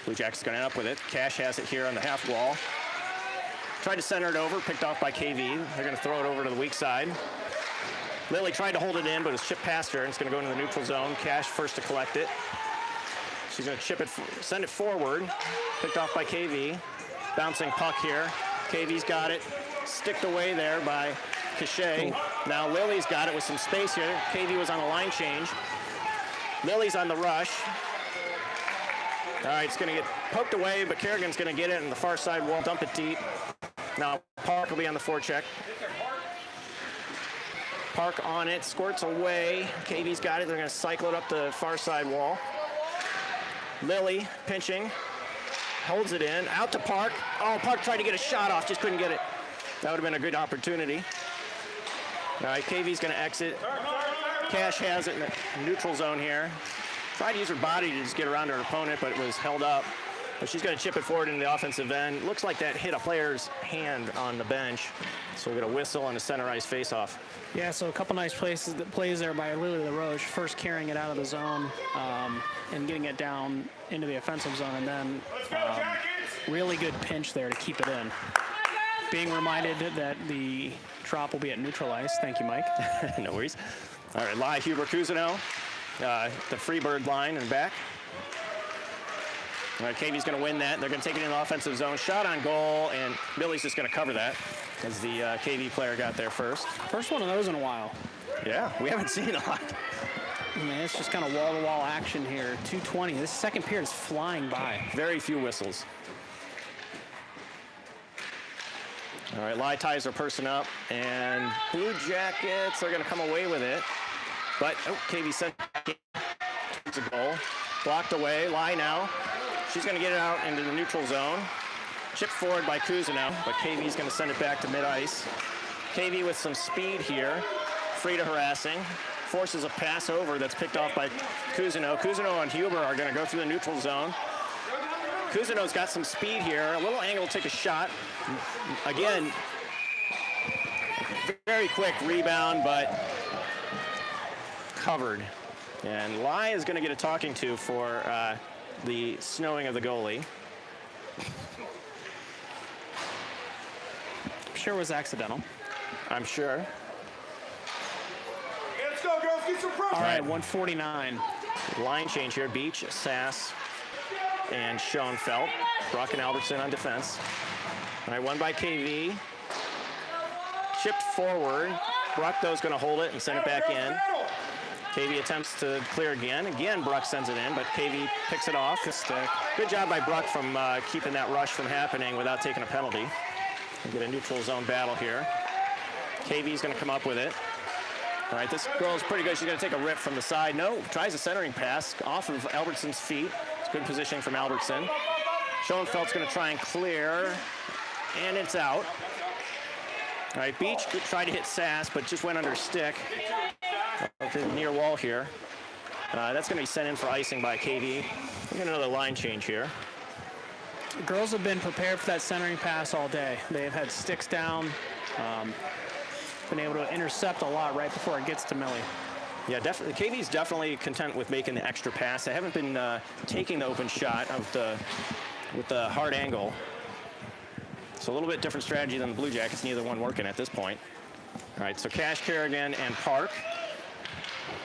A: Blue Jackets going to end up with it. Cash has it here on the half wall. Tried to center it over, picked off by KV. They're going to throw it over to the weak side. Lily tried to hold it in, but it was chipped past her, and it's going to go into the neutral zone. Cash first to collect it. She's going to chip it, send it forward. Picked off by KV. Bouncing puck here. KV's got it. Sticked away there by Cachet. Now Lily's got it with some space here. KV was on a line change. Lily's on the rush. All right, it's going to get poked away, but Kerrigan's going to get it on the far side wall, dump it deep. Now Park will be on the forecheck. Park on it, squirts away. KV's got it. They're going to cycle it up the far side wall. Lily pinching, holds it in, out to Park. Oh, Park tried to get a shot off, just couldn't get it. That would have been a good opportunity. All right, KV's going to exit. Cash has it in the neutral zone here. Tried to use her body to just get around her opponent, but it was held up. But she's going to chip it forward into the offensive end. Looks like that hit a player's hand on the bench. So we're going to whistle on the center ice faceoff.
B: Yeah, so a couple nice plays there by Lily LaRoche. First carrying it out of the zone and getting it down into the offensive zone. And then really good pinch there to keep it in. Being reminded that the drop will be at neutral ice. Thank you, Mike.
A: No worries. All right, Lai Huber Cousineau. The Freebird line in the back. All right, KV's going to win that. They're going to take it in the offensive zone. Shot on goal, and Billy's just going to cover that as the KV player got there first.
B: First one of those in a while.
A: Yeah, we haven't seen a lot.
B: Man, it's just kind of wall-to-wall action here. 2:20. This second period is flying by.
A: Very few whistles. All right, Lai ties her person up, and Blue Jackets are going to come away with it. But, KV sent it towards a goal. Blocked away. Lai now. She's going to get it out into the neutral zone. Chipped forward by Cousineau, but KV's going to send it back to mid-ice. KV with some speed here. Frida harassing. Forces a pass over that's picked off by Cousineau. Cousineau and Huber are going to go through the neutral zone. Cousineau's got some speed here. A little angle to take a shot. Again, very quick rebound, but covered. And Lai is going to get a talking to for the snowing of the goalie.
B: I'm sure it was accidental.
A: I'm sure.
C: Let's go, girls. Get some pressure.
B: All right, 149.
A: Line change here. Beach, Sass, and Schoenfeld. Brock and Albertson on defense. All right, won by KV. Chipped forward. Bruck, going to hold it and send it back in. KV attempts to clear again. Again, Bruck sends it in, but KV picks it off. Good job by Bruck from keeping that rush from happening without taking a penalty. We get a neutral zone battle here. KV's going to come up with it. All right, this girl's pretty good. She's going to take a rip from the side. No, tries a centering pass off of Albertson's feet. It's good positioning from Albertson. Schoenfeld's going to try and clear, and it's out. All right, Beach tried to hit Sass, but just went under stick. to the near wall here. That's going to be sent in for icing by KV. We get another line change here.
B: The girls have been prepared for that centering pass all day. They've had sticks down, been able to intercept a lot right before it gets to Millie.
A: Yeah, definitely. KV's definitely content with making the extra pass. They haven't been taking the open shot with the hard angle. So a little bit different strategy than the Blue Jackets. Neither one working at this point. All right, so Cash, Kerrigan, and Park.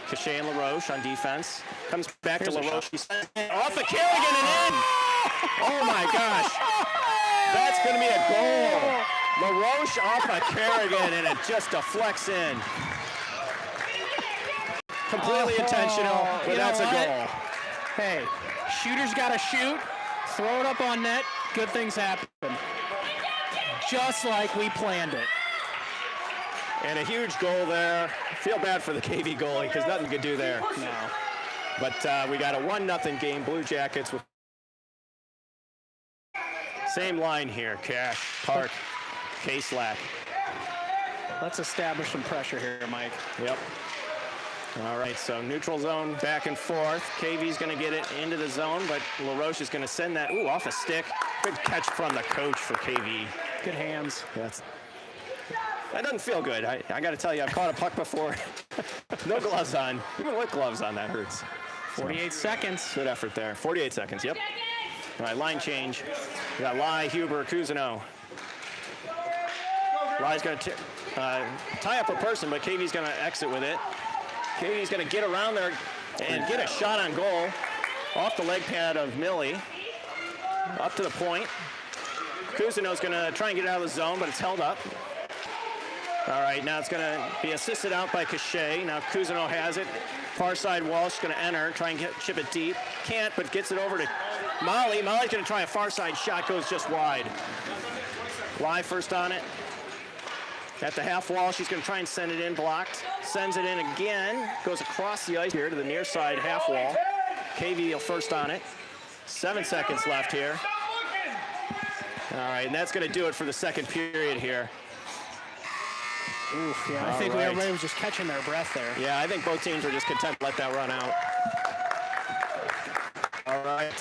A: Cachet and LaRoche on defense. Comes back to LaRoche. Off of Kerrigan and in! Oh my gosh. That's going to be a goal. LaRoche off of Kerrigan, and it just deflects in. Completely intentional, but that's a goal.
B: Hey, shooter's got to shoot, throw it up on net, good things happen. Just like we planned it.
A: And a huge goal there. Feel bad for the KV goalie because nothing could do there.
B: No.
A: But we got a 1-0 game. Blue Jackets with same line here. Cash, Park, K-Slack.
B: Let's establish some pressure here, Mike.
A: Yep. All right, so neutral zone back and forth. KV's going to get it into the zone, but LaRoche is going to send that, off a stick. Good catch from the coach for KV.
B: Good hands.
A: That doesn't feel good. I got to tell you, I've caught a puck before. No gloves on. Even with gloves on, that hurts.
B: 48 seconds.
A: Good effort there. 48 seconds, yep. All right, line change. We got Lai, Huber, Cousineau. Lai's going to tie up a person, but KV's going to exit with it. KV's going to get around there and get a shot on goal off the leg pad of Millie. Up to the point. Cousineau's going to try and get it out of the zone, but it's held up. All right, now it's going to be assisted out by Cachet. Now Cousineau has it. Far side Walsh going to enter, try and chip it deep. Can't, but gets it over to Molly. Molly's going to try a far side shot, goes just wide. Lai first on it. At the half wall, she's going to try and send it in, blocked. Sends it in again, goes across the ice here to the near side half wall. KV first on it. 7 seconds left here. All right, and that's going to do it for the second period here.
B: Oof, yeah, I think everybody was just catching their breath there.
A: Yeah, I think both teams were just content to let that run out. All right.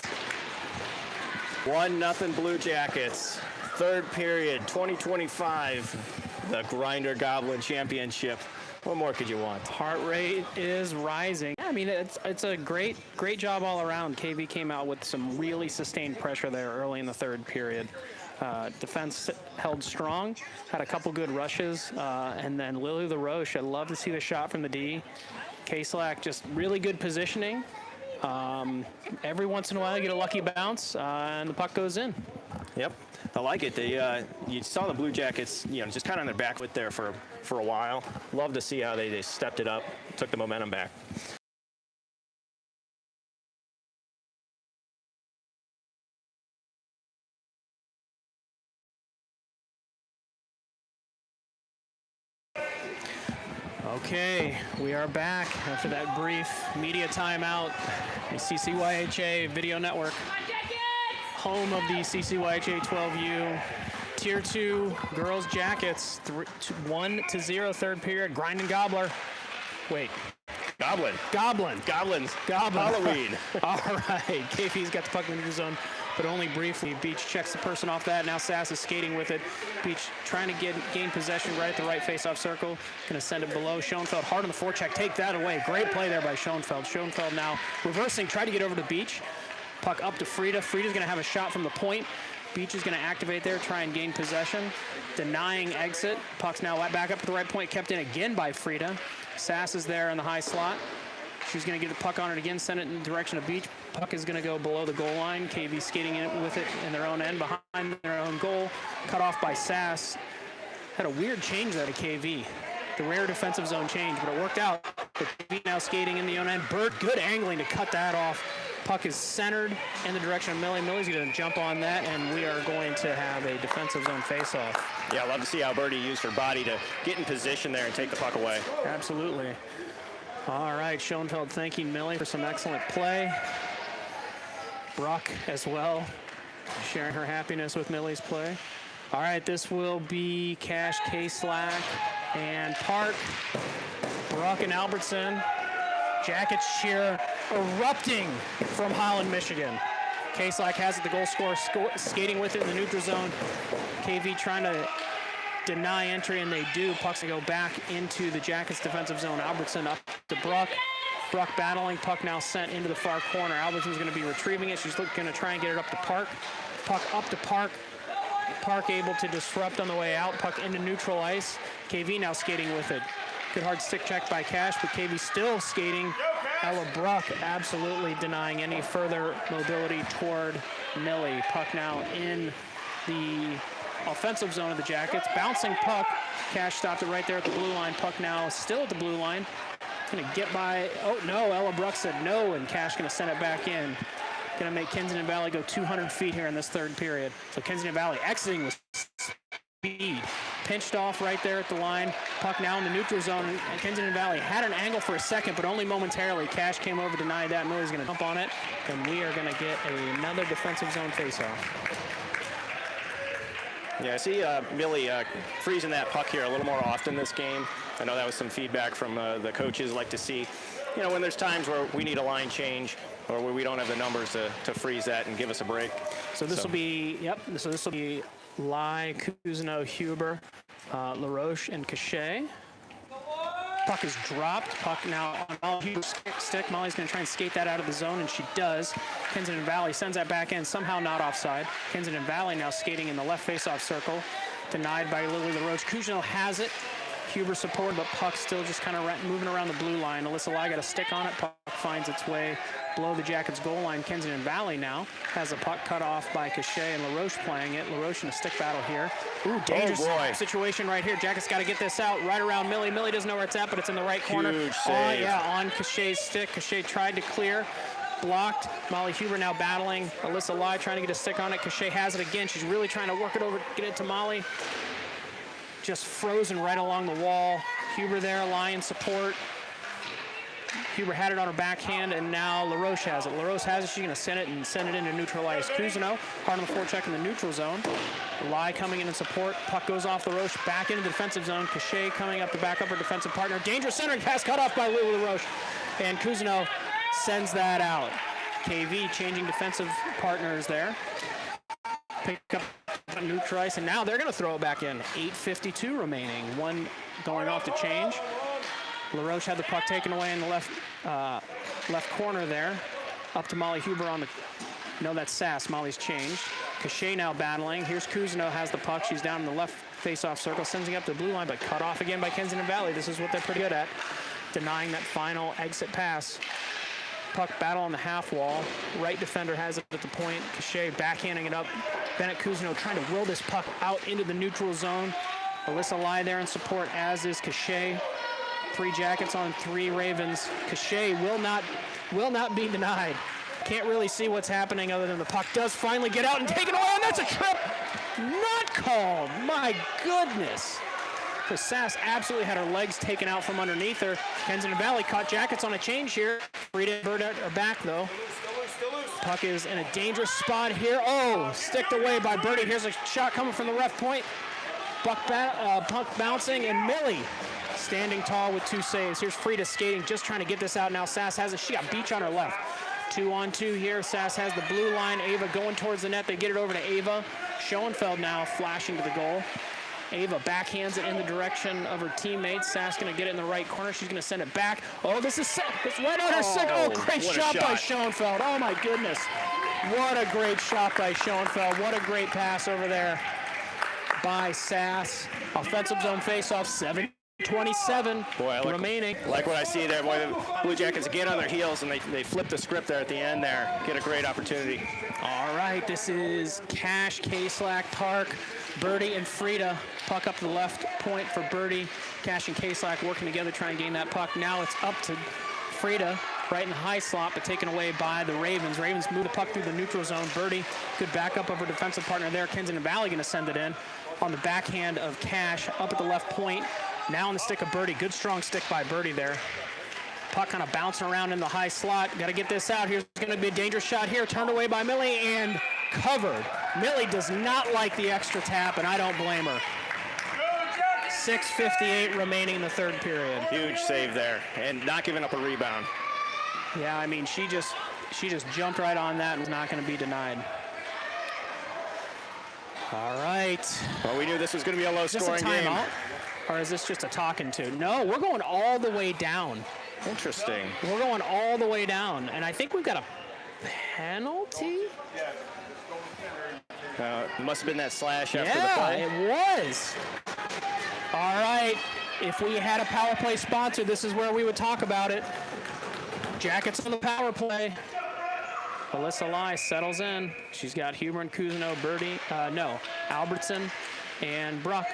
A: 1-0 Blue Jackets. Third period, 2025, the Grinder Goblin Championship. What more could you want?
B: Heart rate is rising. Yeah, I mean, it's a great job all around. KV came out with some really sustained pressure there early in the third period. Defense held strong, had a couple good rushes, and then Lily LaRoche, I'd love to see the shot from the D. K-Slack, just really good positioning. Every once in a while you get a lucky bounce, and the puck goes in.
A: Yep, I like it. You saw the Blue Jackets, just kind of on their back foot there for a while. Love to see how they stepped it up, took the momentum back.
B: Okay, we are back after that brief media timeout. The CCYHA Video Network, home of the CCYHA 12U. Tier 2 girls Jackets, 1-0 third period. Grinding Gobbler. Wait.
A: Goblin.
B: Goblins.
A: Halloween.
B: All right, KV's got the puck in the zone, but only briefly. Beach checks the person off that. Now Sass is skating with it. Beach trying to gain possession right at the right face-off circle. Going to send it below. Schoenfeld hard on the forecheck. Take that away. Great play there by Schoenfeld. Schoenfeld now reversing, try to get over to Beach. Puck up to Frida. Frida's going to have a shot from the point. Beach is going to activate there, try and gain possession. Denying exit. Puck's now back up to the right point, kept in again by Frida. Sass is there in the high slot. She's going to get the puck on it again, send it in the direction of Beach. Puck is going to go below the goal line. KV skating in with it in their own end, behind their own goal. Cut off by Sass. Had a weird change there to KV. The rare defensive zone change, but it worked out. But KV now skating in the own end. Bird, good angling to cut that off. Puck is centered in the direction of Millie. Millie's going to jump on that, and we are going to have a defensive zone face-off.
A: Yeah, I love to see how Birdie used her body to get in position there and take the puck away.
B: Absolutely. All right, Schoenfeld thanking Millie for some excellent play. Brock as well, sharing her happiness with Millie's play. All right, this will be Cash, K-Slack, and Park. Brock and Albertson Jackets cheer erupting from Holland, Michigan. K-Slack has it, the goal scorer skating with it in the neutral zone. KV trying to deny entry, and they do. Puck's gonna go back into the Jackets defensive zone. Albertson up to Bruck. Bruck battling, puck now sent into the far corner. Albertson's gonna be retrieving it. She's gonna try and get it up to Park. Puck up to Park. Park able to disrupt on the way out. Puck into neutral ice. KV now skating with it. Good hard stick check by Cash, but KV still skating. Ella Bruck absolutely denying any further mobility toward Millie. Puck now in the offensive zone of the Jackets. Bouncing puck. Cash stopped it right there at the blue line. Puck now still at the blue line. Gonna get by, oh no, Ella Bruck said no, and Cash gonna send it back in. Gonna make Kensington Valley go 200 feet here in this third period. So Kensington Valley exiting with speed. Pinched off right there at the line. Puck now in the neutral zone. And Kensington Valley had an angle for a second, but only momentarily. Cash came over, denied that. Millie's gonna jump on it, and we are gonna get another defensive zone faceoff.
A: Yeah, I see Millie freezing that puck here a little more often this game. I know that was some feedback from the coaches. Like to see, you know, when there's times where we need a line change or where we don't have the numbers to freeze that and give us a break.
B: So this will be, yep, so this will be Lai, Cousineau, Huber, LaRoche, and Cachet. Puck is dropped. Puck now on Molly's stick. Molly's going to try and skate that out of the zone, and she does. Kensington Valley sends that back in, somehow not offside. Kensington Valley now skating in the left faceoff circle. Denied by Lily LaRoche. Cousineau has it. Huber supported, but puck still just kind of moving around the blue line. Alyssa Lai got a stick on it. Puck finds its way below the Jackets goal line. Kensington Valley now has a puck cut off by Cachet and LaRoche playing it. LaRoche in a stick battle here. Ooh, dangerous situation right here. Jackets got to get this out right around Millie. Millie doesn't know where it's at, but it's in the right corner.
A: Huge save.
B: Yeah, on Cachet's stick. Cachet tried to clear. Blocked. Molly Huber now battling. Alyssa Lai trying to get a stick on it. Cachet has it again. She's really trying to work it over, get it to Molly. Just frozen right along the wall. Huber there, Lai in support. Huber had it on her backhand, and now LaRoche has it. LaRoche has it. She's going to send it into neutral ice. Cousineau, hard on the forecheck in the neutral zone. Lai coming in support. Puck goes off LaRoche, back into the defensive zone. Cachet coming up to back up her defensive partner. Dangerous center pass cut off by Lily LaRoche. And Cousineau sends that out. KV changing defensive partners there. Pick up neutral ice, and now they're going to throw it back in. 8:52 remaining. One going off to change. LaRoche had the puck taken away in the left corner there. Up to Molly Huber on the... No, that's Sass. Molly's changed. Cachet now battling. Here's Cousineau, has the puck. She's down in the left face-off circle, sends it up to the blue line, but cut off again by Kensington Valley. This is what they're pretty good at, denying that final exit pass. Puck battle on the half wall. Right defender has it at the point. Cachet backhanding it up. Bennett Cousineau trying to will this puck out into the neutral zone. Alyssa Lai there in support, as is Cachet. 3 Jackets on 3 Ravens. Cachet will not be denied. Can't really see what's happening other than the puck does finally get out and take it away, and that's a trip not called. My goodness. So Sass absolutely had her legs taken out from underneath her. Kensington Valley caught Jackets on a change here. Frida and Burdett are back though. Puck is in a dangerous spot here. Oh, sticked away by Birdie. Here's a shot coming from the left point. Puck bouncing, and Millie standing tall with 2 saves. Here's Frida skating, just trying to get this out now. Sass has it. She got Beach on her left. 2-on-2 here. Sass has the blue line. Ava going towards the net. They get it over to Ava. Schoenfeld now flashing to the goal. Ava backhands it in the direction of her teammates. Sass going to get it in the right corner. She's going to send it back. Oh, this is it's right on her stick. Oh, great shot by Schoenfeld. Oh, my goodness. What a great shot by Schoenfeld. What a great pass over there by Sass. Offensive zone faceoff, 7:27 remaining.
A: Like what I see there, boy, the Blue Jackets get on their heels and they flip the script there at the end there. Get a great opportunity.
B: All right, this is Cash, K-Slack, Park, Birdie, and Frida. Puck up to the left point for Birdie. Cash and K-Slack working together, trying to gain that puck. Now it's up to Frida, right in the high slot, but taken away by the Ravens. Ravens move the puck through the neutral zone. Birdie, good backup of her defensive partner there. Kensington Valley going to send it in on the backhand of Cash, up at the left point. Now on the stick of Birdie. Good strong stick by Birdie there. Puck kind of bouncing around in the high slot. Got to get this out. Here's going to be a dangerous shot here. Turned away by Millie and covered. Millie does not like the extra tap, and I don't blame her. 6:58 remaining in the third period.
A: Huge save there, and not giving up a rebound.
B: Yeah, I mean, she just jumped right on that and was not going to be denied. All right.
A: Well, we knew this was going to be a low-scoring
B: Is this a
A: game.
B: timeout? Or is this just a talking to? No, we're going all the way down.
A: Interesting.
B: We're going all the way down. And I think we've got a penalty?
A: Must have been that slash after the play.
B: Yeah, it was. All right. If we had a power play sponsor, this is where we would talk about it. Jackets on the power play. Alyssa Lai settles in. She's got Huber and Cousineau, Albertson and Bruck.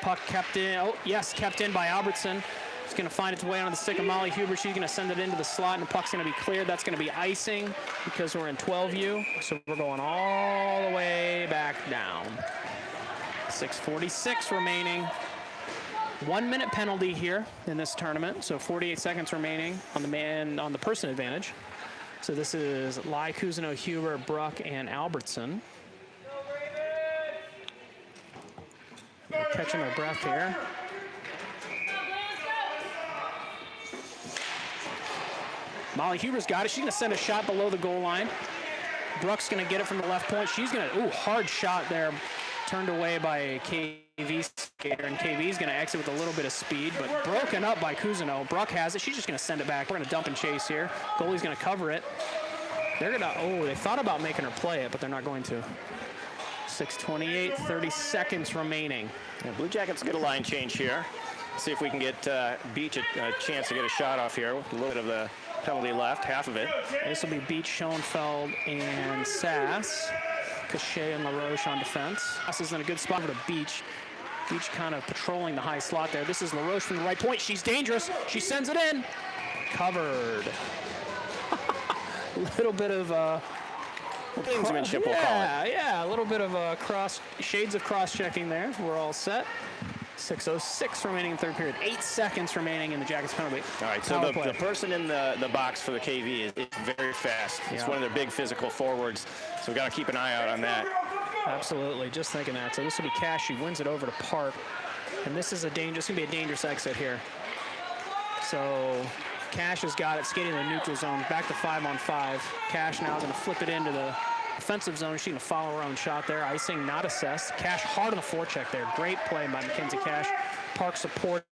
B: Puck kept in. Oh, yes, kept in by Albertson. It's going to find its way onto the stick of Molly Huber. She's going to send it into the slot, and the puck's going to be cleared. That's going to be icing because we're in 12U. So we're going all the way back down. 6:46 remaining. 1 minute penalty here in this tournament. So 48 seconds remaining on the person advantage. So this is Lai, Cousineau, Huber, Bruck, and Albertson. They're catching their breath here. Molly Huber's got it. She's going to send a shot below the goal line. Bruck's going to get it from the left point. She's going to, hard shot there. Turned away by KV skater, and KV's going to exit with a little bit of speed, but broken up by Cousineau. Bruck has it. She's just going to send it back. We're going to dump and chase here. Goalie's going to cover it. They're going to, they thought about making her play it, but they're not going to. 6:28, 30 seconds remaining.
A: Yeah, Blue Jackets get a line change here. See if we can get Beach a chance to get a shot off here with a little bit of the penalty left, half of it.
B: This will be Beach, Schoenfeld, and Sass. Cachet and LaRoche on defense. Sass is in a good spot for the Beach. Beach kind of patrolling the high slot there. This is LaRoche from the right point. She's dangerous. She sends it in. Covered. A little bit of
A: gamesmanship, we'll call it.
B: Yeah, a little bit of shades of cross-checking there. We're all set. 6:06 remaining in third period. 8 seconds remaining in the Jackets penalty.
A: All right, so the person in the box for the KV is very fast. It's one of their big physical forwards, so we've got to keep an eye out on that.
B: Absolutely, just thinking that. So this will be Cash. She wins it over to Park, and this is going to be a dangerous exit here. So Cash has got it, skating in the neutral zone, back to 5-on-5. Cash now going to flip it into the offensive zone. She's going to follow her own shot there. Icing not assessed. Cash hard on the forecheck there. Great play by Mackenzie Cash. Park supported.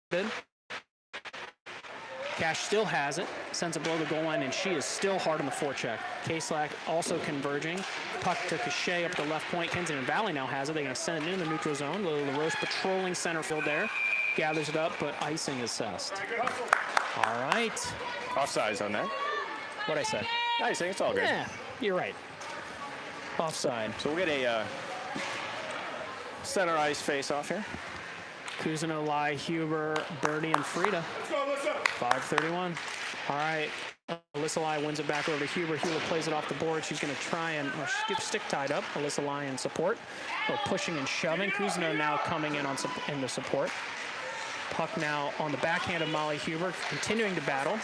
B: Cash still has it. Sends it below the goal line, and she is still hard on the forecheck. K-Slack also converging. Puck to Cachet up the left point. Kensington Valley now has it. They're going to send it into the neutral zone. LaRoche patrolling center field there. Gathers it up, but icing is assessed. All right.
A: Offsides on that.
B: What'd I say?
A: Icing, it's all good.
B: Yeah, you're right. Offside.
A: So we'll get a center ice face-off here.
B: Cousineau, Lai, Huber, Birdie, and Frida. 5:31. All right. Alyssa Lai wins it back over to Huber. Huber plays it off the board. She's going to try and gets stick tied up. Alyssa Lai in support. A little pushing and shoving. Cousineau now coming in in the support. Puck now on the backhand of Molly Huber, continuing to battle.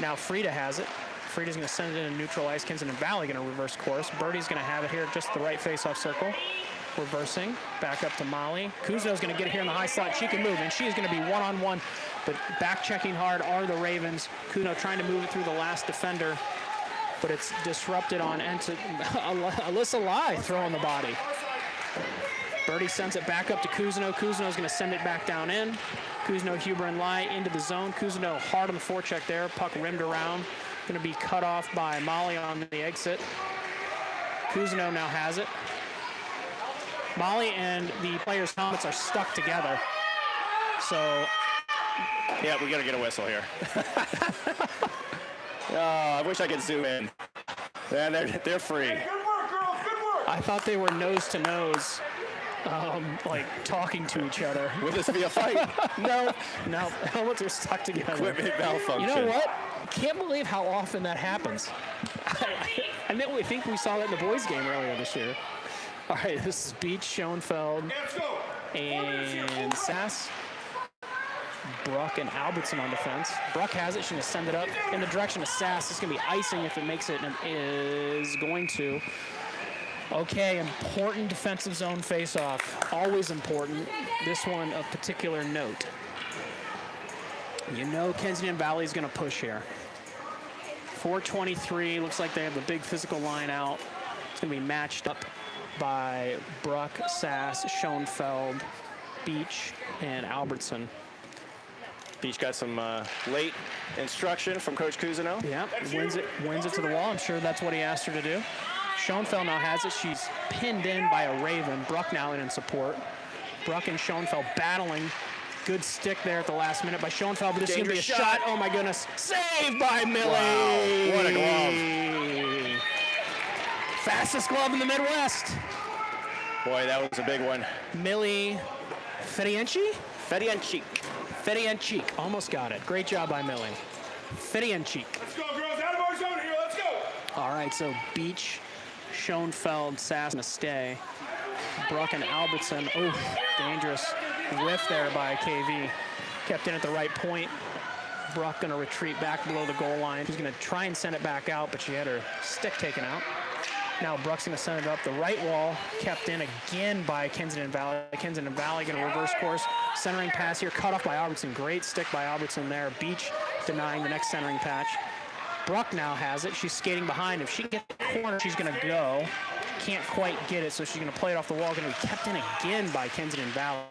B: Now Frida has it. Frida's going to send it in neutral ice. Kensington Valley going to reverse course. Birdie's going to have it here, just the right face-off circle. Reversing, back up to Molly. Cousineau's going to get it here in the high slot. She can move, and she's going to be one-on-one. But back-checking hard are the Ravens. Cousineau trying to move it through the last defender, but it's disrupted on Alyssa Lai throwing the body. Birdie sends it back up to Cousineau. Cousineau's going to send it back down in. Cousineau, Huber, and Lai into the zone. Cousineau hard on the forecheck there. Puck rimmed around. Going to be cut off by Molly on the exit. Cousineau now has it. Molly and the players' helmets are stuck together. So,
A: yeah, we got to get a whistle here. I wish I could zoom in. Yeah, they're free.
B: I thought they were nose to nose, like talking to each other.
A: Will this be a fight?
B: No, helmets are stuck together.
A: Equipment malfunction.
B: You know what? Can't believe how often that happens. I think we saw that in the boys' game earlier this year. All right, this is Beach, Schoenfeld, and Sass. Bruck and Albertson on defense. Bruck has it. She's going to send it up in the direction of Sass. It's going to be icing if it makes it, and it is going to. Okay, important defensive zone face-off. Always important. This one of particular note. You know Kensington Valley is going to push here. 4:23. Looks like they have the big physical line out. It's going to be matched up by Bruck, Sass, Schoenfeld, Beach, and Albertson.
A: Beach got some late instruction from Coach Cousineau.
B: Yeah, wins it to the wall. I'm sure that's what he asked her to do. Schoenfeld now has it. She's pinned in by a Raven. Bruck now in support. Bruck and Schoenfeld battling. Good stick there at the last minute by Schoenfeld, but this is going to be a shot. Oh my goodness. Saved by Millie.
A: Wow, what a glove.
B: Fastest glove in the Midwest.
A: Boy, that was a big one.
B: Millie Fedienchi?
A: Fedienchik.
B: Almost got it. Great job by Millie. Fedienchik.
C: Let's go, girls. Out of our zone here. Let's go.
B: All right, so Beach, Schoenfeld, Sass, and a stay. Bruck and Albertson. Oh, dangerous whiff there by KV. Kept in at the right point. Bruck going to retreat back below the goal line. She's going to try and send it back out, but she had her stick taken out. Now Bruck's going to send it up the right wall. Kept in again by Kensington Valley. Kensington Valley going to reverse course. Centering pass here. Cut off by Albertson. Great stick by Albertson there. Beach denying the next centering patch. Bruck now has it. She's skating behind. If she gets the corner, she's going to go. Can't quite get it, so she's going to play it off the wall. Going to be kept in again by Kensington Valley.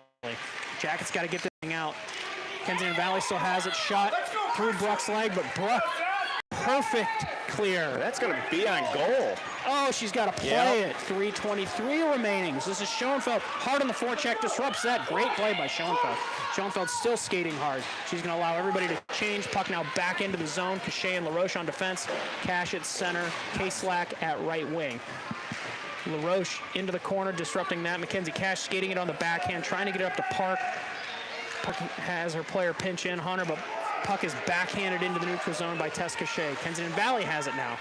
B: Jackets got to get this thing out. Kensington Valley still has it. Shot through Bruck's leg, but Bruck, perfect clear.
A: That's going to be on goal.
B: Oh, she's got to play it. 3:23 remaining. So this is Schoenfeld. Hard on the forecheck, disrupts that. Great play by Schoenfeld. Schoenfeld still skating hard. She's going to allow everybody to change. Puck now back into the zone. Cachet and LaRoche on defense. Cash at center. K-Slack at right wing. LaRoche into the corner, disrupting that. Mackenzie Cash skating it on the backhand, trying to get it up to Park. Puck has her player pinch in Hunter, but puck is backhanded into the neutral zone by Tess Cachet. Kensington Valley has it now.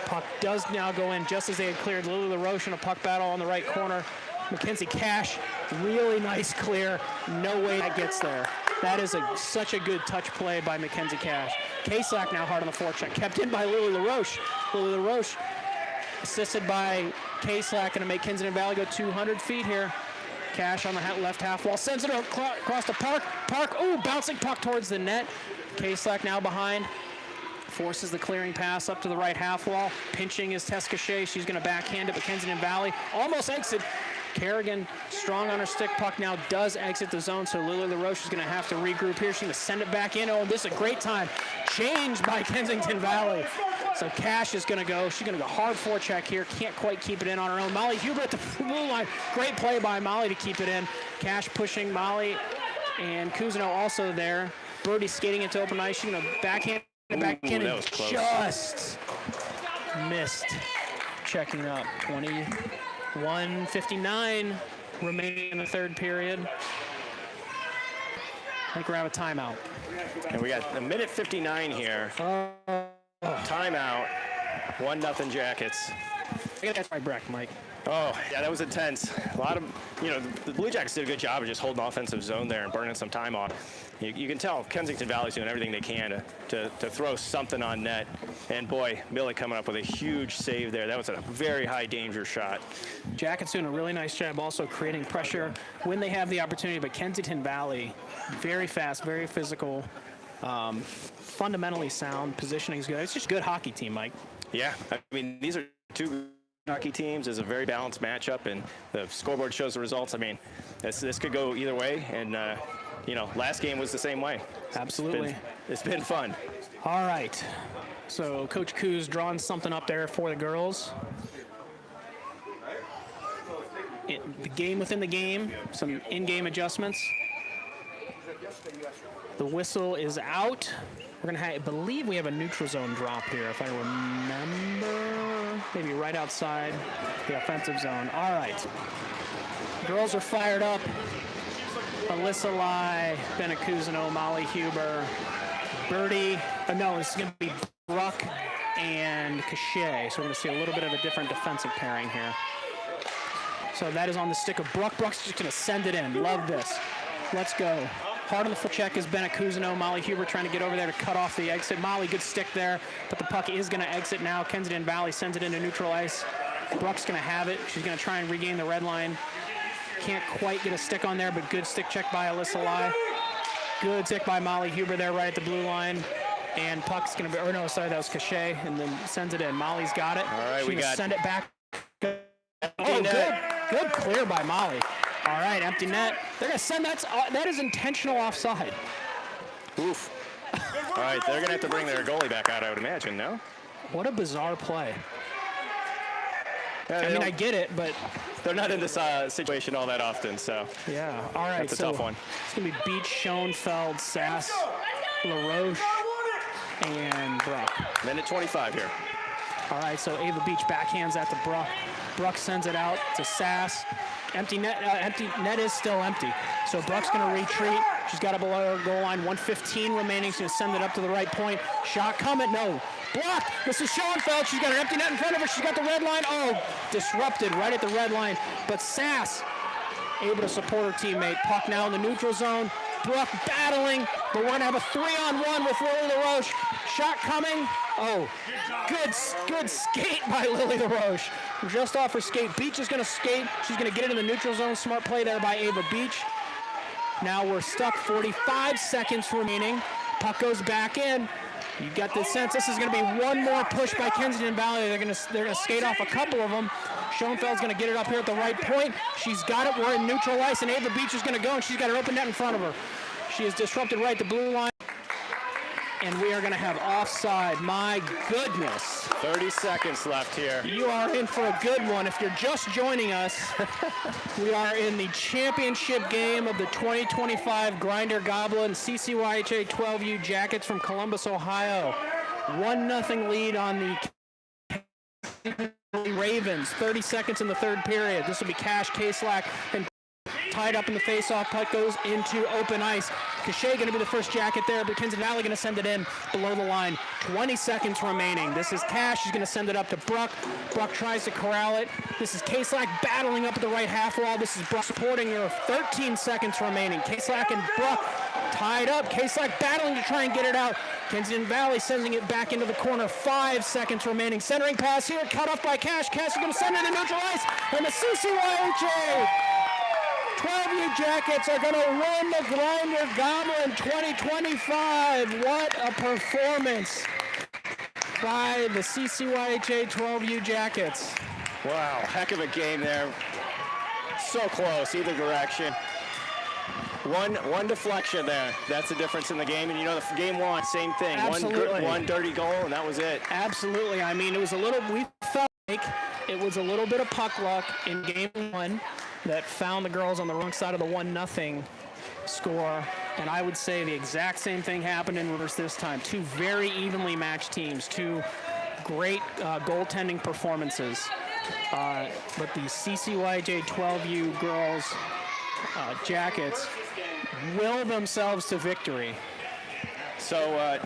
B: Puck does now go in just as they had cleared Lily LaRoche in a puck battle on the right corner. Mackenzie Cash, really nice clear. No way that gets there. That is such a good touch play by Mackenzie Cash. K-Slack now hard on the forecheck, kept in by Lily LaRoche. Lily LaRoche assisted by K-Slack, going to make Kensington Valley go 200 feet here. Cash on the left half wall, sends it across the Park. Park, ooh, bouncing puck towards the net. K-Slack now behind, forces the clearing pass up to the right half wall. Pinching is Tess Cachet. She's going to backhand it, but Kensington Valley almost exit. Kerrigan strong on her stick. Puck now does exit the zone, so Lily LaRoche is going to have to regroup here. She's going to send it back in. Oh, this is a great time. Changed by Kensington Valley. So Cash is going to go. She's going to go hard forecheck here. Can't quite keep it in on her own. Molly Huber at the blue line. Great play by Molly to keep it in. Cash pushing Molly, and Cousineau also there. Brody skating into open ice. She's going to backhand it back in and just missed. Checking up. 21:59 remaining in the third period. I think we're out of timeout.
A: And we got a minute 59 here. Timeout. 1-0 Jackets.
B: That's right, Breck, Mike.
A: Oh, yeah, that was intense. A lot of, the Blue Jackets did a good job of just holding offensive zone there and burning some time off. You can tell Kensington Valley's doing everything they can to throw something on net. And boy, Millie coming up with a huge save there. That was a very high danger shot.
B: Jackets doing a really nice job also creating pressure when they have the opportunity, but Kensington Valley, very fast, very physical, fundamentally sound, positioning's good. It's just a good hockey team, Mike.
A: Yeah, I mean, these are two hockey teams. It's a very balanced matchup, and the scoreboard shows the results. I mean, this could go either way, and last game was the same way.
B: Absolutely.
A: It's been fun.
B: All right, so Coach Coos drawing something up there for the girls. The game within the game, some in-game adjustments. The whistle is out. We're gonna I believe we have a neutral zone drop here, if I remember. Maybe right outside the offensive zone. All right. Girls are fired up. Alyssa Lai, Bennett Cousineau, Molly Huber, Birdie. No, this is gonna be Bruck and Cachet. So we're gonna see a little bit of a different defensive pairing here. So that is on the stick of Bruck. Bruck's just gonna send it in. Love this. Let's go. Hard on the foot check is Bennett Cousineau. Molly Huber trying to get over there to cut off the exit. Molly, good stick there, but the puck is going to exit now. Kensington Valley sends it into neutral ice. Bruck's going to have it. She's going to try and regain the red line. Can't quite get a stick on there, but good stick check by Alyssa Lai. Good stick by Molly Huber there right at the blue line. And puck's going to be, or no, sorry, that was Cachet, and then sends it in. Molly's got it.
A: All right,
B: She's
A: we
B: gonna
A: got
B: send it back. Oh,
A: net.
B: good clear by Molly. All right, empty net. They're going to send that is intentional offside.
A: Oof. All right, they're going to have to bring their goalie back out, I would imagine, no?
B: What a bizarre play.
A: Yeah,
B: I mean, I get it, but
A: they're not in this situation all that often, so
B: yeah. All right,
A: that's a tough one.
B: It's going to be Beach, Schoenfeld, Sass, LaRoche, and Bruck.
A: Minute 25 here.
B: All right, so Ava Beach backhands that to Bruck. Bruck sends it out to Sass. Empty net is still empty. So Bruck's going to retreat. She's got it below her goal line. 1:15 remaining. She's going to send it up to the right point. Shot coming. No. Blocked. This is Schoenfeld. She's got an empty net in front of her. She's got the red line. Oh, disrupted right at the red line. But Sass able to support her teammate. Puck now in the neutral zone. Bruck battling, but we're going to have a 3-on-1 with Lily LaRoche. Shot coming. Oh, good skate by Lily LaRoche. Just off her skate. Beach is going to skate. She's going to get it in the neutral zone. Smart play there by Ava Beach. Now we're stuck. 45 seconds remaining. Puck goes back in. You got the sense this is going to be one more push by Kensington Valley. They're going to skate off a couple of them. Schoenfeld's going to get it up here at the right point. She's got it. We're in neutral ice, and Ava Beach is going to go, and she's got her open net in front of her. She is disrupted right at the blue line, and we are going to have offside. My goodness.
A: 30 seconds left here.
B: You are in for a good one. If you're just joining us, we are in the championship game of the 2025 Grinder Goblin CCYHA 12U Jackets from Columbus, Ohio. 1-0 lead on the Ravens. 30 seconds in the third period. This will be Cash, K-Slack, and tied up in the face-off. Puck goes into open ice. Cachet going to be the first Jacket there, but Kensington Valley going to send it in below the line. 20 seconds remaining. This is Cash. He's going to send it up to Bruck. Bruck tries to corral it. This is K-Slack battling up at the right half wall. This is Bruck supporting her. 13 seconds remaining. K-Slack and Bruck tied up. K-Slack battling to try and get it out. Kensington Valley sending it back into the corner. 5 seconds remaining. Centering pass here. Cut off by Cash. Cash is going to send it to neutral ice. And the CCYHA 12U Jackets are going to win the Grinder Goblin 2025. What a performance by the CCYHA 12U Jackets.
A: Wow, heck of a game there. So close, either direction. One deflection there. That's the difference in the game. And you know, the game won, same thing.
B: Absolutely.
A: One dirty goal, and that was it.
B: Absolutely. I mean, we felt like it was a little bit of puck luck in game one that found the girls on the wrong side of the 1-0 score. And I would say the exact same thing happened in reverse this time. Two very evenly matched teams, two great goaltending performances. But the CCYJ 12U girls Jackets will themselves to victory.
A: So,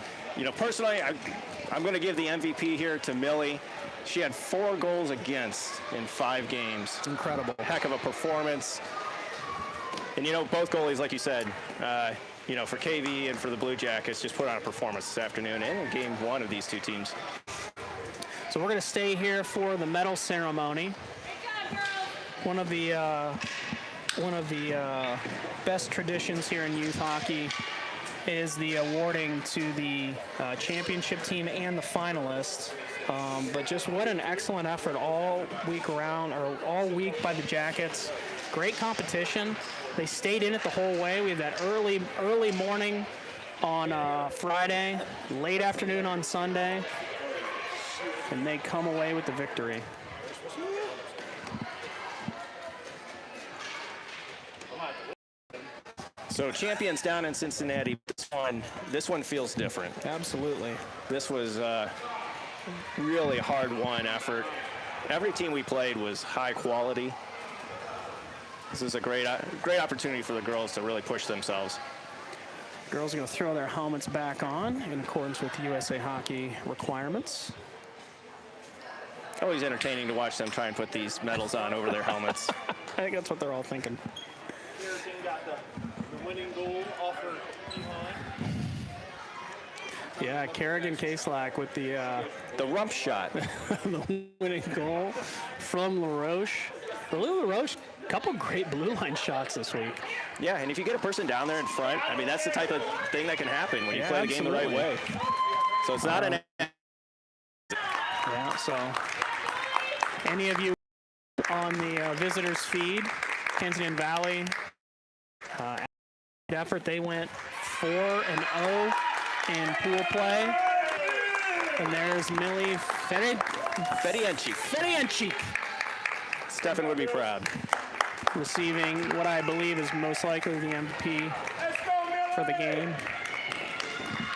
A: personally, I'm going to give the MVP here to Millie. She had 4 goals against in 5 games.
B: Incredible.
A: Heck of a performance. And, both goalies, like you said, for KV and for the Blue Jackets, just put on a performance this afternoon and in game 1 of these two teams.
B: So we're going to stay here for the medal ceremony. One of the best traditions here in youth hockey is the awarding to the championship team and the finalists. But just what an excellent effort all week by the Jackets. Great competition. They stayed in it the whole way. We had that early morning on Friday, late afternoon on Sunday, and they come away with the victory.
A: So champions down in Cincinnati. This one feels different.
B: Absolutely.
A: This was really hard-won effort. Every team we played was high quality. This is a great opportunity for the girls to really push themselves.
B: Girls are going to throw their helmets back on in accordance with USA Hockey requirements.
A: Always entertaining to watch them try and put these medals on over their helmets.
B: I think that's what they're all thinking.
C: Harrison got the winning goal off her line.
B: Yeah, Kerrigan K-Slack with the
A: rump shot.
B: the winning goal from LaRoche. Lily LaRoche, a couple great blue line shots this week.
A: Yeah, and if you get a person down there in front, I mean, that's the type of thing that can happen when you play the game the right way. So it's not an.
B: Yeah, so any of you on the visitors feed, Kensington Valley effort, they went 4-0 in pool play. And there's Millie Fedienchik.
A: Stefan would be proud.
B: Receiving what I believe is most likely the MVP for the game.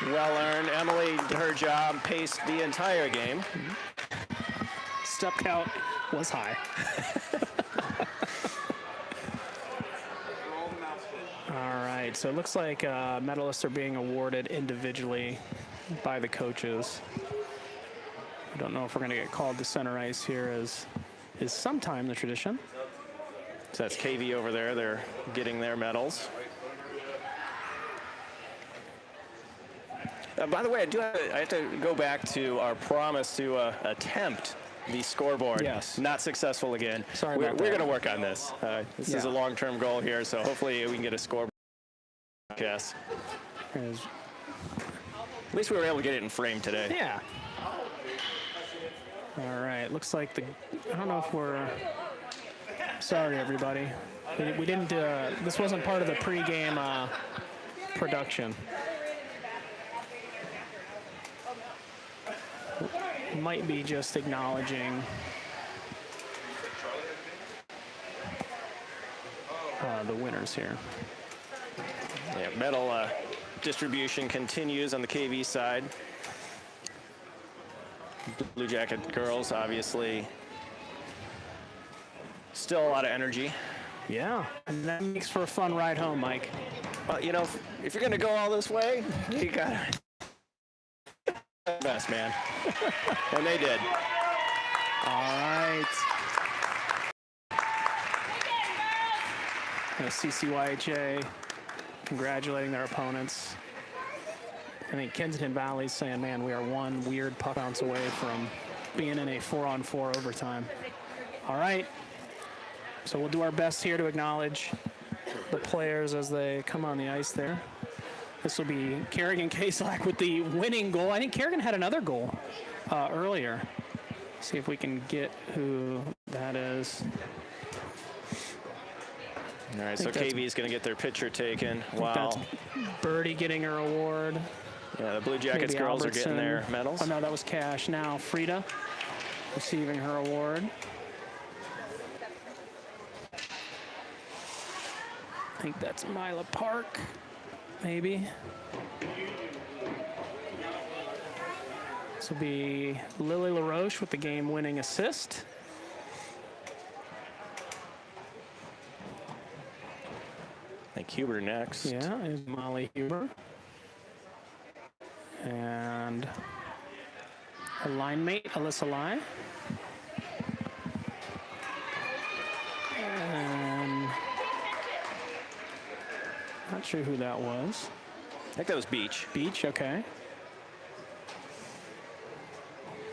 A: Well earned. Emily did her job, paced the entire game.
B: Step count was high. All right, so it looks like medalists are being awarded individually by the coaches. I don't know if we're going to get called to center ice here, as is sometime the tradition.
A: So that's KV over there. They're getting their medals. By the way, I have to go back to our promise to attempt the scoreboard.
B: Yes.
A: Not successful again.
B: Sorry
A: we're
B: about that.
A: going to work on this. This is a long-term goal here, so hopefully we can get a scoreboard. Yes.
B: As-
A: At least we were able to get it in frame today.
B: Yeah. All right, looks like I don't know if we're, sorry everybody. We didn't, this wasn't part of the pregame production. Might be just acknowledging the winners here.
A: Yeah, medal distribution continues on the KV side. Blue Jacket girls, obviously, still a lot of energy.
B: Yeah, and that makes for a fun ride home, Mike.
A: Well, you know, if you're going to go all this way, you got to best, man. And they did.
B: All right. CCYHA congratulating their opponents. I think Kensington Valley's saying, man, we are one weird puck bounce away from being in a 4-on-4 overtime. All right. So we'll do our best here to acknowledge the players as they come on the ice there. This will be Kerrigan Kaslak with the winning goal. I think Kerrigan had another goal earlier. See if we can get who that is.
A: All right, so KV is going to get their picture taken. Wow.
B: That's Birdie getting her award.
A: Yeah, the Blue Jackets
B: Maybe
A: girls
B: Albertson.
A: are getting their medals.
B: Oh, no, that was Cash. Now Frida receiving her award. I think that's Mila Park, maybe. This will be Lily LaRoche with the game-winning assist.
A: I think Huber next.
B: Yeah, is Molly Huber. And her line mate, Alyssa Lai. And not sure who that was.
A: I think that was Beach.
B: Beach, okay.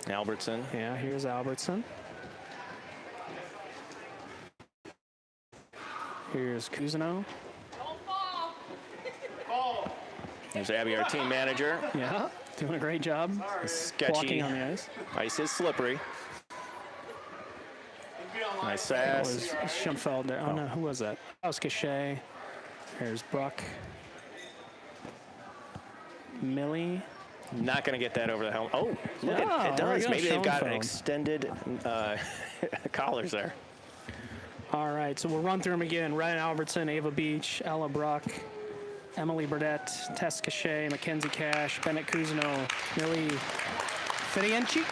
A: Albertson.
B: Yeah, here's Albertson. Here's Cousineau.
A: There's Abby, our team manager.
B: Yeah, doing a great job.
A: Sketchy.
B: Walking on the ice.
A: Ice is slippery. Nice
B: That
A: sass.
B: was Schoenfeld there. Oh, no, who was that? That was Cachet. There's Buck. Millie.
A: Not going to get that over the helmet. Oh, look
B: Oh,
A: at it
B: there we
A: does.
B: go,
A: Maybe they've got
B: Schoenfeld.
A: extended collars there.
B: All right, so we'll run through them again. Ryan Albertson, Ava Beach, Ella Bruck, Emily Burdett, Tess Cachet, Mackenzie Cash, Bennett Cousineau, Millie Fedienchik,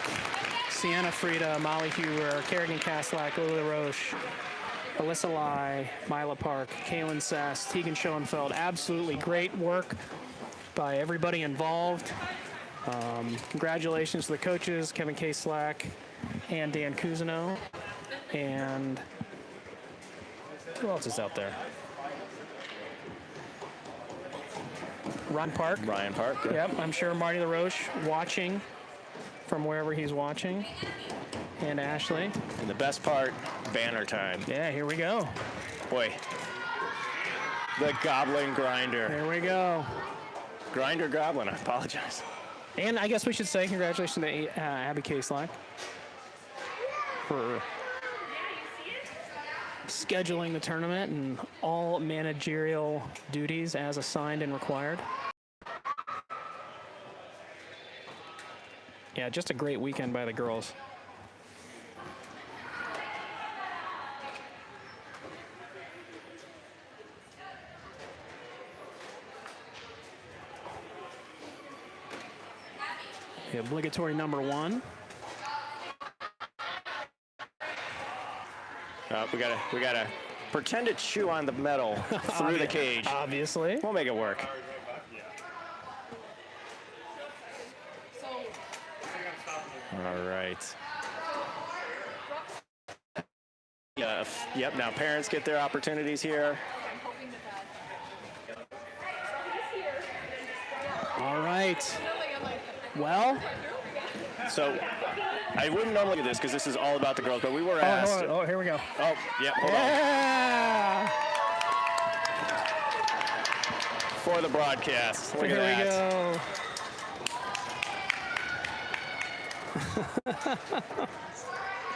B: Sienna Frida, Molly Huber, Kerrigan Kaslak, Lily Roche, Alyssa Lai, Mila Park, Kaylin Sass, Tegan Schoenfeld. Absolutely great work by everybody involved. Congratulations to the coaches, Kevin Kaslak and Dan Cousineau. And who else is out there? Ryan Park.
A: Ryan Park.
B: Yep, I'm sure Marty LaRoche watching from wherever he's watching. And Ashley.
A: And the best part, banner time.
B: Yeah, here we go.
A: Boy, the Goblin Grinder.
B: Here we go.
A: Grinder Goblin, I apologize.
B: And I guess we should say congratulations to Abby Kaslack for scheduling the tournament and all managerial duties as assigned and required. Yeah, just a great weekend by the girls. The obligatory number 1.
A: We gotta pretend to chew on the metal through the cage.
B: Obviously.
A: We'll make it work. All right. Yep, now parents get their opportunities here.
B: All right. Well.
A: So I wouldn't normally do this because this is all about the girls, but we were asked.
B: Oh, here we go.
A: Oh, yeah, hold on.
B: Yeah.
A: For the broadcast. Look
B: Here
A: at
B: we
A: that.
B: go.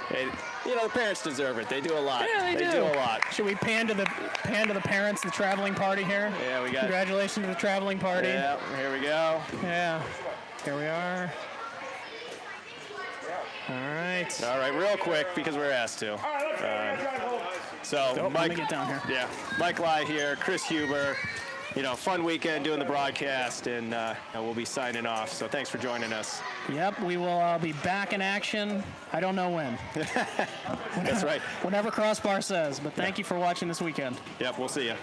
A: Hey, you know, the parents deserve it. They do a lot.
B: Yeah, they
A: do a lot.
B: Should we pan to the parents, the traveling party here?
A: Yeah, we got.
B: Congratulations to the traveling party.
A: Yeah, here we go.
B: Yeah. Here we are. All right.
A: All right, real quick because we're asked to. So
B: Let
A: Mike,
B: me get down here.
A: Yeah, Mike Lai here, Chris Huber. You know, fun weekend doing the broadcast, and we'll be signing off. So thanks for joining us.
B: Yep, we will be back in action. I don't know when.
A: That's right.
B: Whenever Crossbar says. But thank you for watching this weekend.
A: Yep, we'll see you.